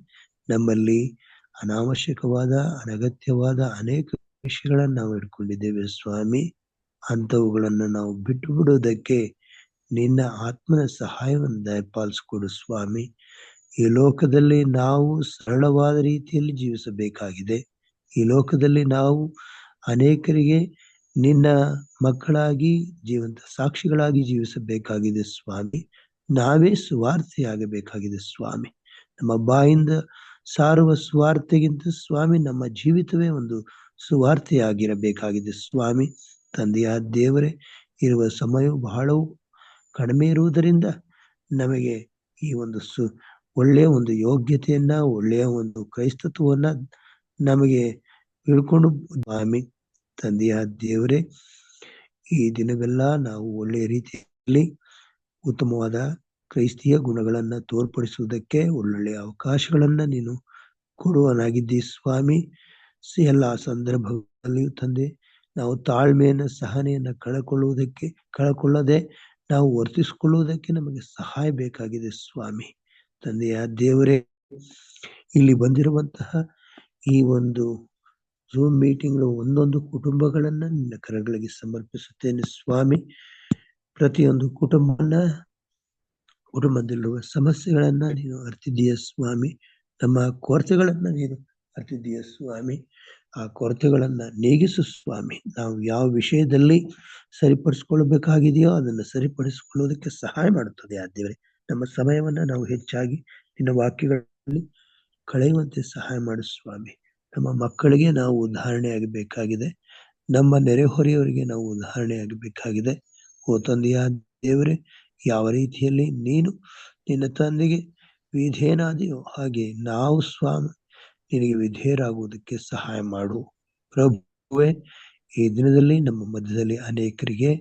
ನಮ್ಮಲ್ಲಿ ಅನಾವಶ್ಯಕವಾದ ಅನಗತ್ಯವಾದ ಅನೇಕ ವಿಷಯಗಳನ್ನು ನಾವು ಇಟ್ಕೊಂಡಿದ್ದೇವೆ ಸ್ವಾಮಿ. ಅಂಥವುಗಳನ್ನು ನಾವು ಬಿಟ್ಟು ಬಿಡುವುದಕ್ಕೆ ನಿನ್ನ ಆತ್ಮನ ಸಹಾಯವನ್ನು ದಯಪಾಲಿಸಿಕೊಡು ಸ್ವಾಮಿ. ಈ ಲೋಕದಲ್ಲಿ ನಾವು ಸರಳವಾದ ರೀತಿಯಲ್ಲಿ ಜೀವಿಸಬೇಕಾಗಿದೆ. ಈ ಲೋಕದಲ್ಲಿ ನಾವು ಅನೇಕರಿಗೆ ನಿನ್ನ ಮಕ್ಕಳಾಗಿ ಜೀವಂತ ಸಾಕ್ಷಿಗಳಾಗಿ ಜೀವಿಸಬೇಕಾಗಿದೆ ಸ್ವಾಮಿ. ನಾವೇ ಸುವಾರ್ತೆಯಾಗಬೇಕಾಗಿದೆ ಸ್ವಾಮಿ. ನಮ್ಮ ಬಾಯಿಂದ ಸಾರುವ ಸುವಾರ್ತೆಗಿಂತ ಸ್ವಾಮಿ ನಮ್ಮ ಜೀವಿತವೇ ಒಂದು ಸುವಾರ್ತೆಯಾಗಿರಬೇಕಾಗಿದೆ ಸ್ವಾಮಿ. ತಂದೆಯ ದೇವರೇ, ಇರುವ ಸಮಯವು ಬಹಳವು ಕಡಿಮೆ ಇರುವುದರಿಂದ ನಮಗೆ ಈ ಒಂದು ಒಳ್ಳೆಯ ಒಂದು ಯೋಗ್ಯತೆಯನ್ನ, ಒಳ್ಳೆಯ ಒಂದು ಕ್ರೈಸ್ತತ್ವವನ್ನ ನಮಗೆ ತಿಳ್ಕೊಂಡು ಸ್ವಾಮಿ. ತಂದೆಯ ದೇವರೇ, ಈ ದಿನವೆಲ್ಲ ನಾವು ಒಳ್ಳೆಯ ರೀತಿಯಲ್ಲಿ ಉತ್ತಮವಾದ ಕ್ರೈಸ್ತೀಯ ಗುಣಗಳನ್ನ ತೋರ್ಪಡಿಸುವುದಕ್ಕೆ ಒಳ್ಳೊಳ್ಳೆಯ ಅವಕಾಶಗಳನ್ನ ನೀನು ಕೊಡುವನಾಗಿದ್ದೀ ಸ್ವಾಮಿ. ಎಲ್ಲ ಸಂದರ್ಭಗಳಲ್ಲಿಯೂ ತಂದೆ, ನಾವು ತಾಳ್ಮೆಯನ್ನ, ಸಹನೆಯನ್ನ ಕಳಕೊಳ್ಳದೆ ನಾವು ವರ್ತಿಸಿಕೊಳ್ಳುವುದಕ್ಕೆ ನಮಗೆ ಸಹಾಯ ಬೇಕಾಗಿದೆ ಸ್ವಾಮಿ. ತಂದೆಯ ದೇವರೇ, ಇಲ್ಲಿ ಬಂದಿರುವಂತಹ ಈ ಒಂದು ಝೂಮ್ ಮೀಟಿಂಗ್ ಒಂದೊಂದು ಕುಟುಂಬಗಳನ್ನ ನಿನ್ನ ಕರಗಳಿಗೆ ಸಮರ್ಪಿಸುತ್ತೇನೆ ಸ್ವಾಮಿ. ಪ್ರತಿಯೊಂದು ಕುಟುಂಬದಲ್ಲಿರುವ ಸಮಸ್ಯೆಗಳನ್ನ ನೀನು ಅರ್ತಿದ್ದೀಯ ಸ್ವಾಮಿ. ನಮ್ಮ ಕೊರತೆಗಳನ್ನ ನೀನು ಅರ್ತಿದ್ದೀಯ ಸ್ವಾಮಿ. ಆ ಕೊರತೆಗಳನ್ನ ನೀಗಿಸು ಸ್ವಾಮಿ. ನಾವು ಯಾವ ವಿಷಯದಲ್ಲಿ ಸರಿಪಡಿಸಿಕೊಳ್ಳಬೇಕಾಗಿದೆಯೋ ಅದನ್ನು ಸರಿಪಡಿಸಿಕೊಳ್ಳುವುದಕ್ಕೆ ಸಹಾಯ ಮಾಡುತ್ತದೆ ಆ ದೇವರೇ. ನಮ್ಮ ಸಮಯವನ್ನ ನಾವು ಹೆಚ್ಚಾಗಿ ನಿನ್ನ ವಾಕ್ಯಗಳಲ್ಲಿ ಕಳೆಯುವಂತೆ ಸಹಾಯ ಮಾಡು ಸ್ವಾಮಿ. ನಮ್ಮ ಮಕ್ಕಳಿಗೆ ನಾವು ಉದಾಹರಣೆಯಾಗಬೇಕಾಗಿದೆ. ನಮ್ಮ ನೆರೆಹೊರೆಯವರಿಗೆ ನಾವು ಉದಾಹರಣೆಯಾಗಬೇಕಾಗಿದೆ. ಓ ತಂದೆಯ ದೇವರೇ, ಯಾವ ರೀತಿಯಲ್ಲಿ ನೀನು ನಿನ್ನ ತಂದೆಗೆ ವಿಧೇಯನಾದೆಯೋ ಹಾಗೆ ನಾವು ಸ್ವಾಮಿ ನಿನಗೆ ವಿಧೇಯರಾಗುವುದಕ್ಕೆ ಸಹಾಯ ಮಾಡು ಪ್ರಭುವೇ. ಈ ದಿನದಲ್ಲಿ ನಮ್ಮ ಮಧ್ಯದಲ್ಲಿ ಅನೇಕರಿಗೆ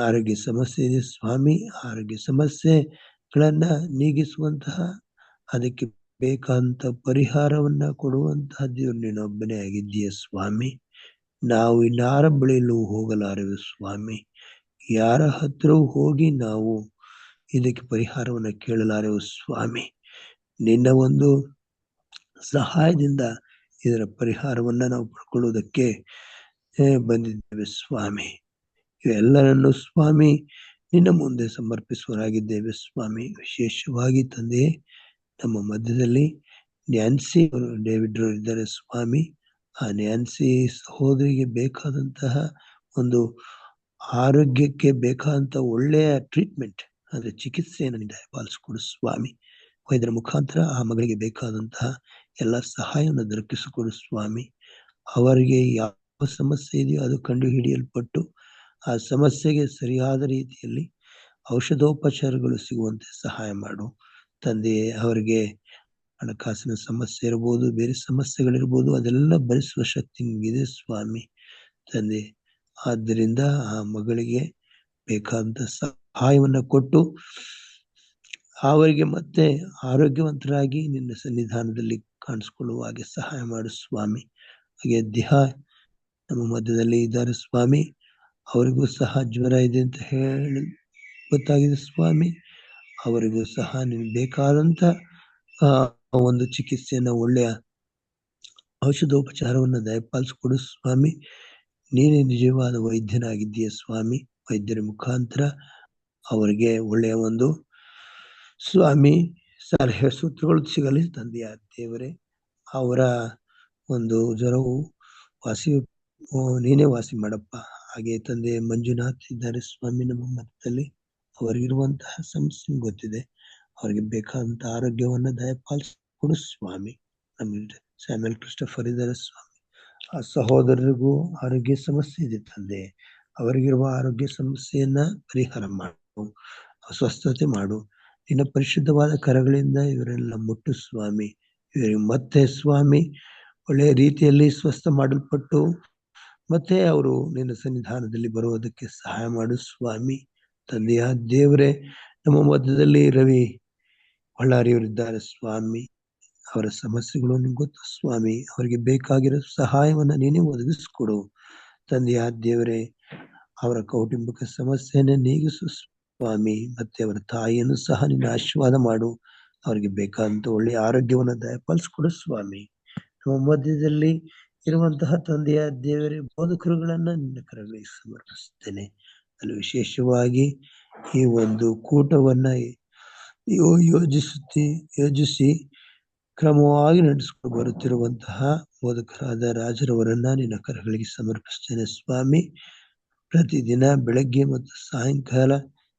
ಆರೋಗ್ಯ ಸಮಸ್ಯೆ ಇದೆ ಸ್ವಾಮಿ. ಆರೋಗ್ಯ ಸಮಸ್ಯೆಗಳನ್ನ ನೀಗಿಸುವಂತಹ, ಅದಕ್ಕೆ ಬೇಕಾದಂತ ಪರಿಹಾರವನ್ನ ಕೊಡುವಂತಹ ದೇವರು ನೀನೊಬ್ಬನೇ ಆಗಿದ್ದೀಯ ಸ್ವಾಮಿ. ನಾವು ಇನ್ನಾರ ಬಳಿಯಲ್ಲೂ ಹೋಗಲಾರೆವು ಸ್ವಾಮಿ. ಯಾರ ಹತ್ರವೂ ಹೋಗಿ ನಾವು ಇದಕ್ಕೆ ಪರಿಹಾರವನ್ನ ಕೇಳಲಾರೆವು ಸ್ವಾಮಿ. ನಿನ್ನ ಒಂದು ಸಹಾಯದಿಂದ ಇದರ ಪರಿಹಾರವನ್ನ ನಾವು ಪಡ್ಕೊಳ್ಳುವುದಕ್ಕೆ ಬಂದಿದ್ದೇವೆ ಸ್ವಾಮಿ. ಇವೆಲ್ಲರನ್ನು ಸ್ವಾಮಿ ನಿನ್ನ ಮುಂದೆ ಸಮರ್ಪಿಸುವರಾಗಿದ್ದೇವೆ ಸ್ವಾಮಿ. ವಿಶೇಷವಾಗಿ ತಂದೆ, ನಮ್ಮ ಮಧ್ಯದಲ್ಲಿ ನ್ಯಾನ್ಸಿ ಡೇವಿಡ್ ಇದ್ದಾರೆ ಸ್ವಾಮಿ. ಆ ನ್ಯಾನ್ಸಿ ಸಹೋದರಿಗೆ ಬೇಕಾದಂತಹ ಒಂದು ಆರೋಗ್ಯಕ್ಕೆ ಬೇಕಾದಂತ ಒಳ್ಳೆಯ ಟ್ರೀಟ್ಮೆಂಟ್, ಅಂದ್ರೆ ಚಿಕಿತ್ಸೆಯನ್ನು ದಯಪಾಲಿಸಿಕೊಡು ಸ್ವಾಮಿ. ವೈದ್ಯರ ಮುಖಾಂತರ ಆ ಮಗಳಿಗೆ ಬೇಕಾದಂತಹ ಎಲ್ಲ ಸಹಾಯವನ್ನು ದೊರಕಿಸಿಕೊಡು ಸ್ವಾಮಿ. ಅವರಿಗೆ ಯಾವ ಸಮಸ್ಯೆ ಇದೆಯೋ ಅದು ಕಂಡು ಹಿಡಿಯಲ್ಪಟ್ಟು ಆ ಸಮಸ್ಯೆಗೆ ಸರಿಯಾದ ರೀತಿಯಲ್ಲಿ ಔಷಧೋಪಚಾರಗಳು ಸಿಗುವಂತೆ ಸಹಾಯ ಮಾಡು ತಂದೆ. ಅವರಿಗೆ ಹಣಕಾಸಿನ ಸಮಸ್ಯೆ ಇರಬಹುದು, ಬೇರೆ ಸಮಸ್ಯೆಗಳಿರ್ಬೋದು, ಅದೆಲ್ಲ ಭರಿಸುವ ಶಕ್ತಿ ನಿಮಗಿದೆ ಸ್ವಾಮಿ ತಂದೆ. ಆದ್ದರಿಂದ ಆ ಮಗಳಿಗೆ ಬೇಕಾದಂತ ಸಹಾಯವನ್ನ ಕೊಟ್ಟು ಅವರಿಗೆ ಮತ್ತೆ ಆರೋಗ್ಯವಂತರಾಗಿ ನಿನ್ನ ಸನ್ನಿಧಾನದಲ್ಲಿ ಕಾಣಿಸ್ಕೊಳ್ಳುವ ಹಾಗೆ ಸಹಾಯ ಮಾಡು ಸ್ವಾಮಿ. ಹಾಗೆ ನಮ್ಮ ಮಧ್ಯದಲ್ಲಿ ಇದ್ದಾರೆ ಸ್ವಾಮಿ. ಅವರಿಗೂ ಸಹ ಜ್ವರ ಇದೆ ಅಂತ ಹೇಳಿ ಗೊತ್ತಾಗಿದೆ ಸ್ವಾಮಿ. ಅವರಿಗೂ ಸಹ ನಿನಗೆ ಬೇಕಾದಂತ ಒಂದು ಚಿಕಿತ್ಸೆಯನ್ನ, ಒಳ್ಳೆಯ ಔಷಧೋಪಚಾರವನ್ನ ದಯಪಾಲಿಸಿಕೊಡು ಸ್ವಾಮಿ. ನೀನೇ ನಿಜವಾದ ವೈದ್ಯನಾಗಿದ್ದೀಯ ಸ್ವಾಮಿ. ವೈದ್ಯರ ಮುಖಾಂತರ ಅವರಿಗೆ ಒಳ್ಳೆಯ ಒಂದು ಸ್ವಾಮಿ ಸಲಹೆ ಸೂತ್ರಗಳು ಸಿಗಲಿ ತಂದೆಯ ದೇವರೇ. ಅವರ ಒಂದು ಜ್ವರವು ನೀನೇ ವಾಸಿ ಮಾಡಪ್ಪ. ಹಾಗೆ ತಂದೆ ಮಂಜುನಾಥ್ ಇದ್ದಾರೆ ಸ್ವಾಮಿ ನಮ್ಮ ಮಧ್ಯದಲ್ಲಿ. ಅವರಿಗಿರುವಂತಹ ಸಮಸ್ಯೆ ಗೊತ್ತಿದೆ. ಅವರಿಗೆ ಬೇಕಾದಂತ ಆರೋಗ್ಯವನ್ನ ದಯಪಾಲಿಸಿಕೊಡು ಸ್ವಾಮಿ. ನಮಗೆ ಸ್ಯಾಮ್ಯಲ್ ಕ್ರಿಸ್ಟೋಫರ್ ಇದ್ದಾರೆ ಸ್ವಾಮಿ. ಆ ಸಹೋದರರಿಗೂ ಆರೋಗ್ಯ ಸಮಸ್ಯೆ ಇದೆ ತಂದೆ. ಅವರಿಗಿರುವ ಆರೋಗ್ಯ ಸಮಸ್ಯೆಯನ್ನ ಪರಿಹಾರ ಮಾಡು, ಸ್ವಸ್ಥತೆ ಮಾಡು. ನಿನ್ನ ಪರಿಶುದ್ಧವಾದ ಕರಗಳಿಂದ ಇವರೆಲ್ಲ ಮುಟ್ಟು ಸ್ವಾಮಿ. ಇವರಿಗೆ ಮತ್ತೆ ಸ್ವಾಮಿ ಒಳ್ಳೆಯ ರೀತಿಯಲ್ಲಿ ಸ್ವಸ್ಥ ಮಾಡಲ್ಪಟ್ಟು ಮತ್ತೆ ಅವರು ನಿನ್ನ ಸನ್ನಿಧಾನದಲ್ಲಿ ಬರುವುದಕ್ಕೆ ಸಹಾಯ ಮಾಡು ಸ್ವಾಮಿ. ತಂದೆಯ ದೇವರೇ, ನಮ್ಮ ಮಧ್ಯದಲ್ಲಿ ರವಿ ಬಳ್ಳಾರಿಯವರಿದ್ದಾರೆ ಸ್ವಾಮಿ. ಅವರ ಸಮಸ್ಯೆಗಳು ನಿಮ್ಗೆ ಗೊತ್ತು ಸ್ವಾಮಿ. ಅವರಿಗೆ ಬೇಕಾಗಿರೋ ಸಹಾಯವನ್ನ ನೀನೇ ಒದಗಿಸ್ಕೊಡು ತಂದೆಯ ದೇವರೇ. ಅವರ ಕೌಟುಂಬಿಕ ಸಮಸ್ಯೆಯನ್ನ ನೀಗಿಸು ಸ್ವಾಮಿ. ಮತ್ತೆ ಅವರ ತಾಯಿಯನ್ನು ಸಹ ನಿನ್ನ ಆಶೀರ್ವಾದ ಮಾಡು. ಅವರಿಗೆ ಬೇಕಾದಂತ ಒಳ್ಳೆಯ ಆರೋಗ್ಯವನ್ನ ದಯಪಾಲಿಸ್ಕೊಡು ಸ್ವಾಮಿ. ನಮ್ಮ ಮಧ್ಯದಲ್ಲಿ ಇರುವಂತಹ ತಂದೆಯ ದೇವರೇ, ಬೋಧಕರುಗಳನ್ನ ನಿನ್ನ ಕರಗಳಿಗೆ ಸಮರ್ಪಿಸುತ್ತೇನೆ. ಅಲ್ಲಿ ವಿಶೇಷವಾಗಿ ಈ ಒಂದು ಕೂಟವನ್ನ ಯೋಜಿಸಿ ಕ್ರಮವಾಗಿ ನಡೆಸಿಕೊಂಡು ಬರುತ್ತಿರುವಂತಹ ಬೋಧಕರಾದ ರಾಜರವರನ್ನ ನಿನ್ನ ಕರಗಳಿಗೆ ಸಮರ್ಪಿಸ್ತೇನೆ ಸ್ವಾಮಿ. ಪ್ರತಿದಿನ ಬೆಳಗ್ಗೆ ಮತ್ತು ಸಾಯಂಕಾಲ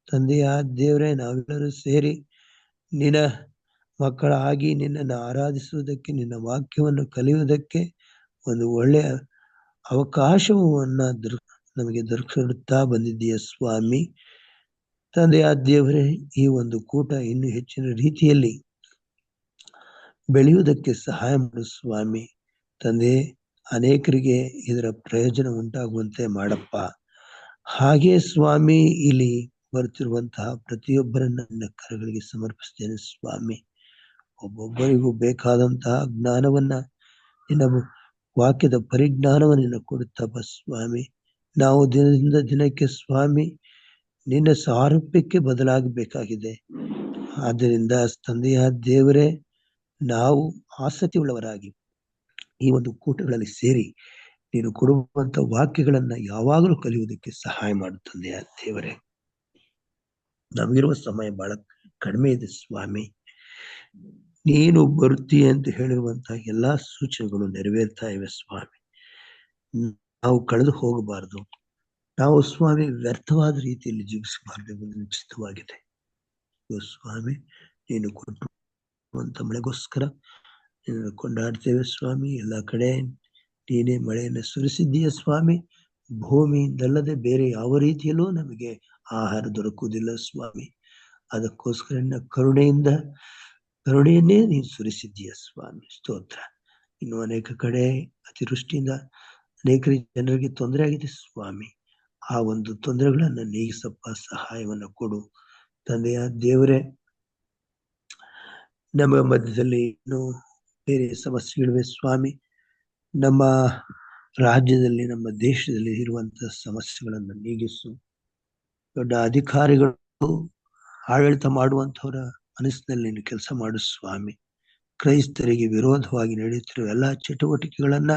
ತಂದೆಯ ದೇವರೇ, ನಾವೆಲ್ಲರೂ ಸೇರಿ ನಿನ್ನ ಮಕ್ಕಳಾಗಿ ನಿನ್ನನ್ನು ಆರಾಧಿಸುವುದಕ್ಕೆ, ನಿನ್ನ ವಾಕ್ಯವನ್ನು ಕಲಿಯುವುದಕ್ಕೆ ಒಂದು ಒಳ್ಳೆಯ ಅವಕಾಶವನ್ನ ನಮಗೆ ದೊರಕಿಸುತ್ತಾ ಬಂದಿದ್ದೀಯ ಸ್ವಾಮಿ. ತಂದೆಯ ದೇವರೇ, ಈ ಒಂದು ಕೂಟ ಇನ್ನೂ ಹೆಚ್ಚಿನ ರೀತಿಯಲ್ಲಿ ಬೆಳೆಯುವುದಕ್ಕೆ ಸಹಾಯ ಮಾಡು ಸ್ವಾಮಿ. ತಂದೆ, ಅನೇಕರಿಗೆ ಇದರ ಪ್ರಯೋಜನ ಉಂಟಾಗುವಂತೆ ಮಾಡಪ್ಪ. ಹಾಗೆ ಸ್ವಾಮಿ, ಇಲ್ಲಿ ಬರುತ್ತಿರುವಂತಹ ಪ್ರತಿಯೊಬ್ಬರನ್ನ ನಿನ್ನ ಕರಗಳಿಗೆ ಸಮರ್ಪಿಸ್ತೇನೆ ಸ್ವಾಮಿ. ಒಬ್ಬೊಬ್ಬರಿಗೂ ಬೇಕಾದಂತಹ ಜ್ಞಾನವನ್ನ, ನಿನ್ನ ವಾಕ್ಯದ ಪರಿಜ್ಞಾನವನ್ನು ನಿನ್ನ ಕೊಡುತ್ತಪ್ಪ ಸ್ವಾಮಿ. ನಾವು ದಿನದಿಂದ ದಿನಕ್ಕೆ ಸ್ವಾಮಿ ನಿನ್ನ ಸಾರೂಪ್ಯಕ್ಕೆ ಬದಲಾಗಬೇಕಾಗಿದೆ. ಆದ್ದರಿಂದ ತಂದೆಯ ದೇವರೇ, ನಾವು ಆಸಕ್ತಿ ಉಳ್ಳವರಾಗಿ ಈ ಒಂದು ಕೂಟಗಳಲ್ಲಿ ಸೇರಿ ನೀನು ಕೊಡುವಂತ ವಾಕ್ಯಗಳನ್ನ ಯಾವಾಗಲೂ ಕಲಿಯುವುದಕ್ಕೆ ಸಹಾಯ ಮಾಡುತ್ತಂದೆಯ ದೇವರೇ. ನಮಗಿರುವ ಸಮಯ ಬಹಳ ಕಡಿಮೆ ಇದೆ ಸ್ವಾಮಿ. ನೀನು ಬರುತ್ತೀಯ ಅಂತ ಹೇಳಿರುವಂತಹ ಎಲ್ಲಾ ಸೂಚನೆಗಳು ನೆರವೇರ್ತಾ ಇವೆ ಸ್ವಾಮಿ. ನಾವು ಕಳೆದು ಹೋಗಬಾರದು. ನಾವು ಸ್ವಾಮಿ ವ್ಯರ್ಥವಾದ ರೀತಿಯಲ್ಲಿ ಜೀವಿಸಬಾರದು ಎಂಬುದು ನಿಶ್ಚಿತವಾಗಿದೆ ಸ್ವಾಮಿ. ನೀನು ಕೊಟ್ಟುವಂತ ಮಳೆಗೋಸ್ಕರ ನೀನು ಕೊಂಡಾಡ್ತೇವೆ ಸ್ವಾಮಿ. ಎಲ್ಲ ಕಡೆ ನೀನೇ ಮಳೆಯನ್ನು ಸುರಿಸಿದ್ದೀಯ ಸ್ವಾಮಿ. ಭೂಮಿಯಿಂದಲ್ಲದೆ ಬೇರೆ ಯಾವ ರೀತಿಯಲ್ಲೂ ನಮಗೆ ಆಹಾರ ದೊರಕುವುದಿಲ್ಲ ಸ್ವಾಮಿ. ಅದಕ್ಕೋಸ್ಕರ ಕರುಣೆಯನ್ನೇ ನೀನು ಸುರಿಸಿದ್ದೀಯ ಸ್ವಾಮಿ. ಸ್ತೋತ್ರ. ಇನ್ನು ಅನೇಕ ಕಡೆ ಅತಿವೃಷ್ಟಿಯಿಂದ ಅನೇಕ ಜನರಿಗೆ ತೊಂದರೆ ಆಗಿದೆ ಸ್ವಾಮಿ. ಆ ಒಂದು ತೊಂದರೆಗಳನ್ನ ನೀಗಿಸಪ್ಪ, ಸಹಾಯವನ್ನ ಕೊಡು ತಂದೆಯ ದೇವರೇ. ನಮ್ಮ ಮಧ್ಯದಲ್ಲಿ ಇನ್ನು ಬೇರೆ ಸಮಸ್ಯೆಗಳಿವೆ ಸ್ವಾಮಿ. ನಮ್ಮ ರಾಜ್ಯದಲ್ಲಿ, ನಮ್ಮ ದೇಶದಲ್ಲಿ ಇರುವಂತಹ ಸಮಸ್ಯೆಗಳನ್ನು ನೀಗಿಸು. ದೊಡ್ಡ ಅಧಿಕಾರಿಗಳು, ಆಡಳಿತ ಮಾಡುವಂತವರ ಮನಸ್ಸಿನಲ್ಲಿ ನೀನು ಕೆಲಸ ಮಾಡು ಸ್ವಾಮಿ. ಕ್ರೈಸ್ತರಿಗೆ ವಿರೋಧವಾಗಿ ನಡೆಯುತ್ತಿರುವ ಎಲ್ಲಾ ಚಟುವಟಿಕೆಗಳನ್ನ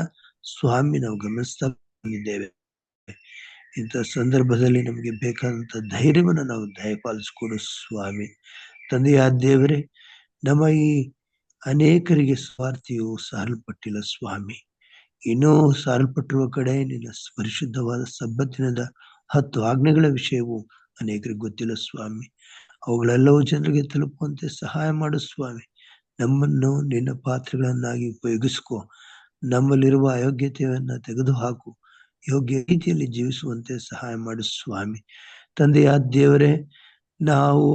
ಸ್ವಾಮಿ ನಾವು ಗಮನಿಸ್ತಾ ಬಂದಿದ್ದೇವೆ. ಇಂಥ ಸಂದರ್ಭದಲ್ಲಿ ನಮಗೆ ಬೇಕಾದಂತ ಧೈರ್ಯವನ್ನು ನಾವು ದಯಪಾಲಿಸಿಕೊಡು ಸ್ವಾಮಿ. ತಂದೆಯ ದೇವರೇ, ನಮ್ಮ ಈ ಅನೇಕರಿಗೆ ಸ್ವಾರ್ಥಿಯು ಸಾರಲ್ಪಟ್ಟಿಲ್ಲ ಸ್ವಾಮಿ. ಇನ್ನೂ ಸಾರಲ್ಪಟ್ಟಿರುವ ಕಡೆ ನಿನ್ನ ಪರಿಶುದ್ಧವಾದ ಸಬ್ಬತ್ತಿನದ 10 ಆಜ್ಞೆಗಳ ವಿಷಯವು ಅನೇಕರಿಗೆ ಗೊತ್ತಿಲ್ಲ ಸ್ವಾಮಿ. ಅವುಗಳೆಲ್ಲವೂ ಜನರಿಗೆ ತಲುಪುವಂತೆ ಸಹಾಯ ಮಾಡು ಸ್ವಾಮಿ. ನಮ್ಮನ್ನು ನಿನ್ನ ಪಾತ್ರೆಗಳನ್ನಾಗಿ ಉಪಯೋಗಿಸ್ಕೊ. ನಮ್ಮಲ್ಲಿರುವ ಅಯೋಗ್ಯತೆಯನ್ನ ತೆಗೆದುಹಾಕು. ಯೋಗ್ಯ ರೀತಿಯಲ್ಲಿ ಜೀವಿಸುವಂತೆ ಸಹಾಯ ಮಾಡು ಸ್ವಾಮಿ. ತಂದೆಯ ದೇವರೇ, ನಾವು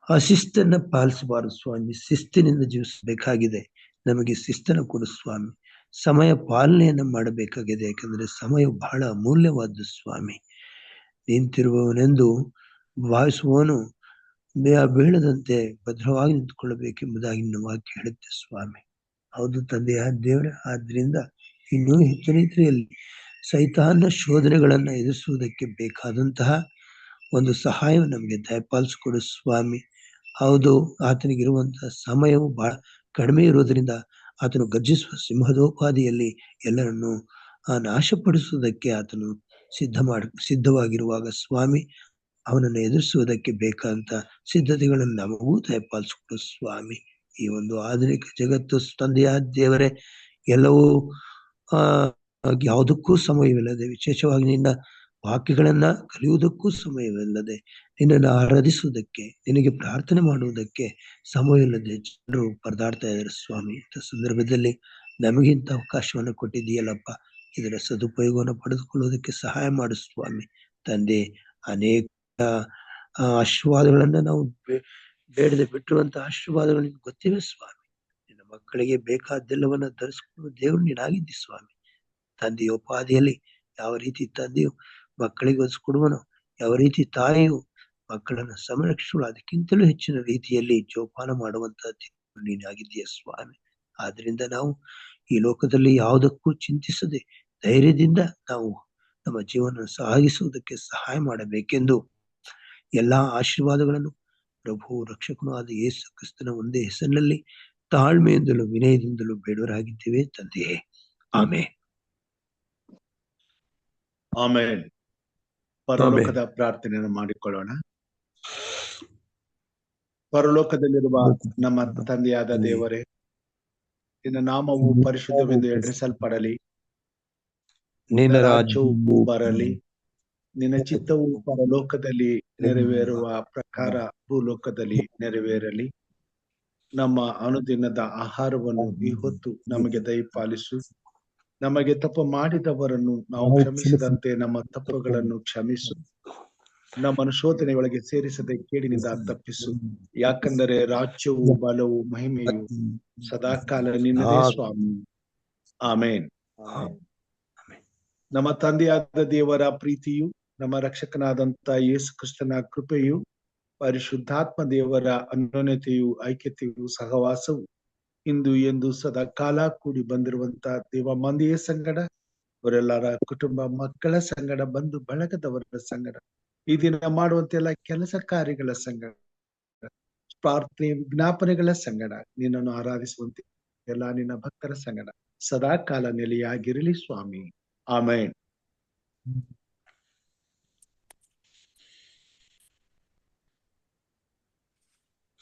ಅಶಿಸ್ತನ್ನ ಪಾಲಿಸಬಾರದು ಸ್ವಾಮಿ. ಶಿಸ್ತಿನಿಂದ ಜೀವಿಸಬೇಕಾಗಿದೆ. ನಮಗೆ ಶಿಸ್ತನ್ನು ಕೊಡು ಸ್ವಾಮಿ. ಸಮಯ ಪಾಲನೆಯನ್ನ ಮಾಡಬೇಕಾಗಿದೆ. ಯಾಕಂದ್ರೆ ಸಮಯ ಬಹಳ ಅಮೂಲ್ಯವಾದ್ದು ಸ್ವಾಮಿ. ನಿಂತಿರುವವನೆಂದು ಭಾವಿಸುವವನು ಬೀಳದಂತೆ ಭದ್ರವಾಗಿ ನಿಂತುಕೊಳ್ಳಬೇಕೆಂಬುದಾಗಿ ನಿನ್ನ ವಾಕ್ಯ ಹೇಳುತ್ತೆ ಸ್ವಾಮಿ. ಹೌದು ತಂದೆಯ ದೇವರೇ, ಆದ್ರಿಂದ ಇನ್ನೂ ಹೆಚ್ಚಿನ ರೀತಿಯಲ್ಲಿ ಸೈತಾನ ಶೋಧನೆಗಳನ್ನ ಎದುರಿಸುವುದಕ್ಕೆ ಬೇಕಾದಂತಹ ಒಂದು ಸಹಾಯವನ್ನು ನಮಗೆ ದಯಪಾಲಿಸಿಕೊಡು ಸ್ವಾಮಿ. ಹೌದು, ಆತನಿಗಿರುವಂತಹ ಸಮಯವು ಬಹಳ ಕಡಿಮೆ ಇರುವುದರಿಂದ ಆತನು ಗರ್ಜಿಸುವ ಸಿಂಹದೋಪಾದಿಯಲ್ಲಿ ಎಲ್ಲರನ್ನು ನಾಶಪಡಿಸುವುದಕ್ಕೆ ಆತನು ಸಿದ್ಧವಾಗಿರುವಾಗ ಸ್ವಾಮಿ, ಅವನನ್ನು ಎದುರಿಸುವುದಕ್ಕೆ ಬೇಕಾದಂತ ಸಿದ್ಧತೆಗಳನ್ನು ನಮಗೂ ದಯಪಾಲಿಸಿಕೊಡು ಸ್ವಾಮಿ. ಈ ಒಂದು ಆಧುನಿಕ ಜಗತ್ತು ತಂದೆಯ ದೇವರೇ, ಎಲ್ಲವೂ ಯಾವುದಕ್ಕೂ ಸಮಯವಿಲ್ಲದೆ, ವಿಶೇಷವಾಗಿ ನಿನ್ನ ವಾಕ್ಯಗಳನ್ನ ಕಲಿಯುವುದಕ್ಕೂ ಸಮಯವಿಲ್ಲದೆ, ನಿನ್ನನ್ನು ಆರಾಧಿಸುವುದಕ್ಕೆ, ನಿನಗೆ ಪ್ರಾರ್ಥನೆ ಮಾಡುವುದಕ್ಕೆ ಸಮಯವಿಲ್ಲದೆ ಜನರು ಪರದಾಡ್ತಾ ಇದ್ದಾರೆ ಸ್ವಾಮಿ. ಇಂಥ ಸಂದರ್ಭದಲ್ಲಿ ನಮಗಿಂತ ಅವಕಾಶವನ್ನು ಕೊಟ್ಟಿದ್ದೀಯಲ್ಲಪ್ಪ. ಇದರ ಸದುಪಯೋಗವನ್ನು ಪಡೆದುಕೊಳ್ಳುವುದಕ್ಕೆ ಸಹಾಯ ಮಾಡು ಸ್ವಾಮಿ. ತಂದೆ, ಅನೇಕ ಆಶೀರ್ವಾದಗಳನ್ನ ನಾವು ಬೇಡದೆ ಬಿಟ್ಟಿರುವಂತಹ ಆಶೀರ್ವಾದಗಳು ನಿಮ್ಗೆ ಗೊತ್ತಿವೆ ಸ್ವಾಮಿ. ನಿನ್ನ ಮಕ್ಕಳಿಗೆ ಬೇಕಾದ್ದೆಲ್ಲವನ್ನ ಧರಿಸಿಕೊಳ್ಳುವ ದೇವರು ನೀನಾಗಿದ್ದಿ ಸ್ವಾಮಿ. ತಂದೆಯೋಪಾದಿಯಲ್ಲಿ ಯಾವ ರೀತಿ ತಂದೆಯು ಮಕ್ಕಳಿಗೆ ಒಲಿಸಿಕೊಡುವನೋ, ಯಾವ ರೀತಿ ತಾಯಿಯು ಮಕ್ಕಳನ್ನು ಸಂರಕ್ಷಿಸಲು ಅದಕ್ಕಿಂತಲೂ ಹೆಚ್ಚಿನ ರೀತಿಯಲ್ಲಿ ಜೋಪಾನ ಮಾಡುವಂತಹ ದೇವರು ನೀನಾಗಿದ್ದೀಯ ಸ್ವಾಮಿ. ಆದ್ರಿಂದ ನಾವು ಈ ಲೋಕದಲ್ಲಿ ಯಾವುದಕ್ಕೂ ಚಿಂತಿಸದೆ ಧೈರ್ಯದಿಂದ ನಾವು ನಮ್ಮ ಜೀವನ ಸಾಗಿಸುವುದಕ್ಕೆ ಸಹಾಯ ಮಾಡಬೇಕೆಂದು ಎಲ್ಲಾ ಆಶೀರ್ವಾದಗಳನ್ನು ಪ್ರಭು ರಕ್ಷಕನೂ ಆದ ಯೇಸು ಕ್ರಿಸ್ತನ ಒಂದೇ ಹೆಸರಿನಲ್ಲಿ ತಾಳ್ಮೆಯಿಂದಲೂ ವಿನಯದಿಂದಲೂ ಬೇಡವರಾಗಿದ್ದೇವೆ ತಂದೆಯೇ. ಆಮೇನ್. ಆಮೇನ್. ಪರಲೋಕದ ಪ್ರಾರ್ಥನೆಯನ್ನು ಮಾಡಿಕೊಳ್ಳೋಣ. ಪರಲೋಕದಲ್ಲಿರುವ ನಮ್ಮ ತಂದೆಯಾದ ದೇವರೇ, ನಿನ್ನ ನಾಮವು ಪರಿಶುದ್ಧವೆಂದು ಎಣಿಸಲ್ಪಡಲಿ, ನಿನ್ನ ರಾಜ್ಯವು ಬರಲಿ, ನಿನ್ನ ಚಿತ್ತವು ಪರಲೋಕದಲ್ಲಿ ನೆರವೇರುವ ಪ್ರಕಾರ ಭೂಲೋಕದಲ್ಲಿ ನೆರವೇರಲಿ. ನಮ್ಮ ಅನುದಿನದ ಆಹಾರವನ್ನು ಈ ಹೊತ್ತು ನಮಗೆ ದಯಪಾಲಿಸು. ನಮಗೆ ತಪ್ಪು ಮಾಡಿದವರನ್ನು ನಾವು ಕ್ಷಮಿಸಿದಂತೆ ನಮ್ಮ ತಪ್ಪುಗಳನ್ನು ಕ್ಷಮಿಸು. ನಮ್ಮನ್ನು ಶೋಧನೆಯೊಳಗೆ ಸೇರಿಸದೆ ಕೇಡಿನಿಂದ ತಪ್ಪಿಸು. ಯಾಕಂದರೆ ರಾಜ್ಯವು ಬಲವು ಮಹಿಮೆಯು ಸದಾಕಾಲ ನಿನ್ನದೇ ಸ್ವಾಮಿ. ಆಮೇನ್. ನಮ್ಮ ತಂದೆಯಾದ ದೇವರ ಪ್ರೀತಿಯು, ನಮ್ಮ ರಕ್ಷಕನಾದಂತ ಯೇಸು ಕ್ರಿಸ್ತನ ಕೃಪೆಯು, ಪರಿಶುದ್ಧಾತ್ಮ ದೇವರ ಅನ್ಯೋನ್ಯತೆಯು, ಐಕ್ಯತೆಯು, ಸಹವಾಸವು ಇಂದು ಎಂದು ಸದಾ ಕಾಲ ಕೂಡಿ ಬಂದಿರುವಂತ ದೇವ ಮಂದಿಯ ಸಂಗಡ, ಅವರೆಲ್ಲರ ಕುಟುಂಬ ಮಕ್ಕಳ ಸಂಗಡ, ಬಂಧು ಬಳಗದವರ ಸಂಗಡ, ಈ ದಿನ ಮಾಡುವಂತೆಲ್ಲ ಕೆಲಸ ಕಾರ್ಯಗಳ ಸಂಗಡ, ಪ್ರಾರ್ಥನೆ ವಿಜ್ಞಾಪನೆಗಳ ಸಂಗಡ, ನಿನ್ನನ್ನು ಆರಾಧಿಸುವಂತೆ ಎಲ್ಲ ನಿನ್ನ ಭಕ್ತರ ಸಂಗಡ ಸದಾ ಕಾಲ ನೆಲೆಯಾಗಿರಲಿ ಸ್ವಾಮಿ. ಆಮೇನ್.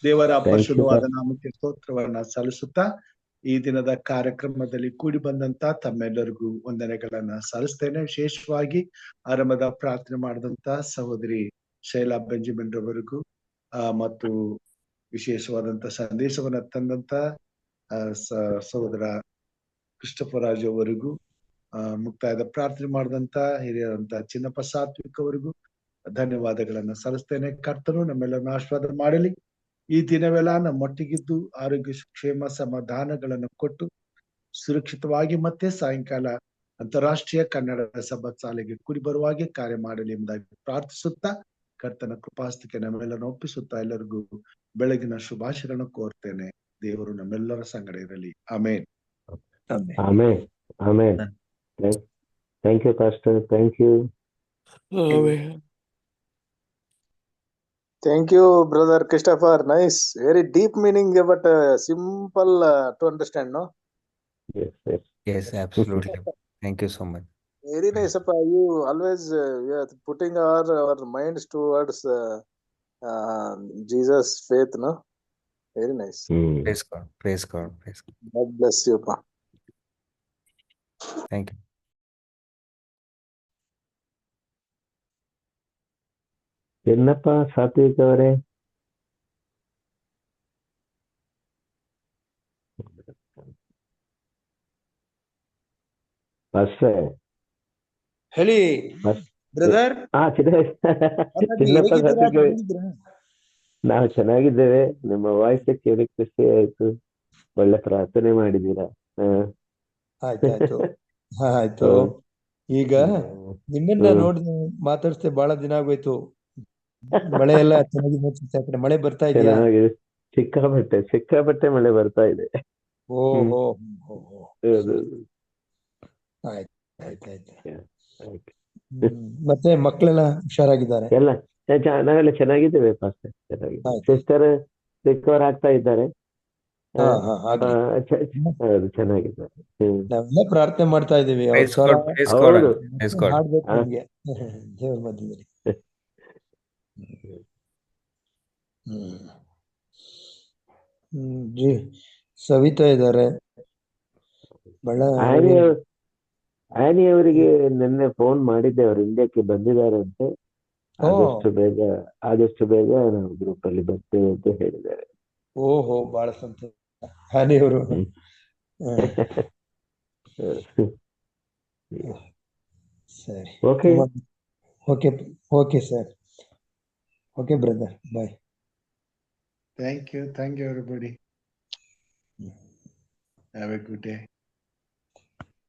ದೇವರ ಪರಿಶುದ್ಧವಾದ ನಾಮಕ್ಕೆ ಸ್ತೋತ್ರವನ್ನ ಸಲ್ಲಿಸುತ್ತಾ ಈ ದಿನದ ಕಾರ್ಯಕ್ರಮದಲ್ಲಿ ಕೂಡಿ ಬಂದಂತ ತಮ್ಮೆಲ್ಲರಿಗೂ ವಂದನೆಗಳನ್ನ ಸಲ್ಲಿಸ್ತೇನೆ. ವಿಶೇಷವಾಗಿ ಆರಂಭದ ಪ್ರಾರ್ಥನೆ ಮಾಡಿದಂತ ಸಹೋದರಿ ಶೈಲಾ ಬೆಂಜಮಿನ್ ರವರಿಗೂ ಮತ್ತು ವಿಶೇಷವಾದಂತ ಸಂದೇಶವನ್ನ ತಂದಂತ ಸಹೋದರ ಕ್ರಿಸ್ಟೋಫರ್ ಅವರಿಗೂ, ಮುಕ್ತಾಯದ ಪ್ರಾರ್ಥನೆ ಮಾಡಿದಂತ ಹಿರಿಯರಂತ ಚಿನ್ನಪ್ಪ ಸಾತ್ವಿಕ್ ಅವರಿಗೂ ಧನ್ಯವಾದಗಳನ್ನ ಸಲ್ಲಿಸ್ತೇನೆ. ಕರ್ತನು ನಮ್ಮೆಲ್ಲರನ್ನು ಆಶೀರ್ವಾದ ಮಾಡಲಿ. ಈ ದಿನವೆಲ್ಲ ನಮ್ಮೊಟ್ಟಿಗಿದ್ದು ಆರೋಗ್ಯ ಕ್ಷೇಮ ಸಮಾಧಾನಗಳನ್ನು ಕೊಟ್ಟು ಸುರಕ್ಷಿತವಾಗಿ ಮತ್ತೆ ಸಾಯಂಕಾಲ ಅಂತಾರಾಷ್ಟ್ರೀಯ ಕನ್ನಡ ಸಬ್ಬತ್ ಶಾಲೆಗೆ ಕೂಡಿ ಬರುವಾಗೆ ಕಾರ್ಯ ಮಾಡಲಿ ಎಂಬುದಾಗಿ ಪ್ರಾರ್ಥಿಸುತ್ತಾ ಕರ್ತನ ಕೃಪಾಸ್ತಿಕೆ ನಮ್ಮೆಲ್ಲರನ್ನು ಒಪ್ಪಿಸುತ್ತಾ ಎಲ್ಲರಿಗೂ ಬೆಳಗಿನ ಶುಭಾಶಯಗಳನ್ನು ಕೋರ್ತೇನೆ. ದೇವರು ನಮ್ಮೆಲ್ಲರ ಸಂಗಡ ಇರಲಿ. Amen. Amen. Amen. Thank you pastor. Thank you. Thank you, brother Christopher. Nice, very deep meaning, but simple to understand, no? Yes, yes. Yes, absolutely. Thank you so much. Very nice. You always you are putting our minds towards Jesus' faith, no? Very nice. Praise God. Praise God. Praise God. God bless you, pa. Thank you. ಏನಪ್ಪ ಸಾತ್ವಿಕ್ ಅವರೇ? ಹೇಳಿ brother. Chinnappa Satwik, ನಾವು ಚೆನ್ನಾಗಿದ್ದೇವೆ. ನಿಮ್ಮ voice ಕೇಳಿ ಖುಷಿ ಆಯ್ತು. ಒಳ್ಳೆ ಪ್ರಾರ್ಥನೆ ಮಾಡಿದ್ದೀರಾ. ಆಯ್ತಾಯ್ತು. ಆಯ್ತು. ಈಗ ನಿಮ್ಮನ್ನ ನೋಡಿ ಮಾತಾಡ್ಸ್ತೆ ಬಹಳ ದಿನ ಆಗೋಯ್ತು. ಮಳೆ ಎಲ್ಲ ಚೆನ್ನಾಗಿ ಮಳೆ ಬರ್ತಾ ಇದೆಯಾ? ಸಿಕ್ಕಾಪಟ್ಟೆ ಮಳೆ ಬರ್ತಾ ಇದೆ. ಓಹೋ, ಆಯ್ತಾಯ್ತಾಯ್ತು. ಮತ್ತೆ ಮಕ್ಕಳೆಲ್ಲ ಹುಷಾರಾಗಿದ್ದಾರೆ? ನಾವೆಲ್ಲ ಚೆನ್ನಾಗಿದ್ದೇವೆ ಪಾಸ್ಟರ್. ಸಿಸ್ಟರ್ ರಿಕವರ್ ಆಗ್ತಾ ಇದ್ದಾರೆ. ಹೌದು, ಚೆನ್ನಾಗಿದ್ದಾರೆ. ನಾವೆಲ್ಲ ಪ್ರಾರ್ಥನೆ ಮಾಡ್ತಾ ಇದೀವಿ. ಹಾಡ್ಬೇಕು ನಮ್ಗೆ ದೇವ್ರ ಮಧ್ಯದಲ್ಲಿ. ಸವಿತಾ ಇದ್ದಾರೆ. ಆನಿ ಅವರಿಗೆ ನಿನ್ನೆ ಫೋನ್ ಮಾಡಿದ್ದೆ, ಅವರು ಇಂಡಿಯಾಕ್ಕೆ ಬಂದಿದ್ದಾರಂತೆ. ಆದಷ್ಟು ಬೇಗ ನಾವು ಗ್ರೂಪ್ ಅಲ್ಲಿ ಬರ್ತೇವೆ ಅಂತ ಹೇಳಿದ್ದಾರೆ. ಓಹೋ, ಬಹಳ ಸಂತೋಷ. ಆನಿಯವರು ಸರಿ. Okay okay sir. Okay brother, bye. Thank you everybody. Have a good day.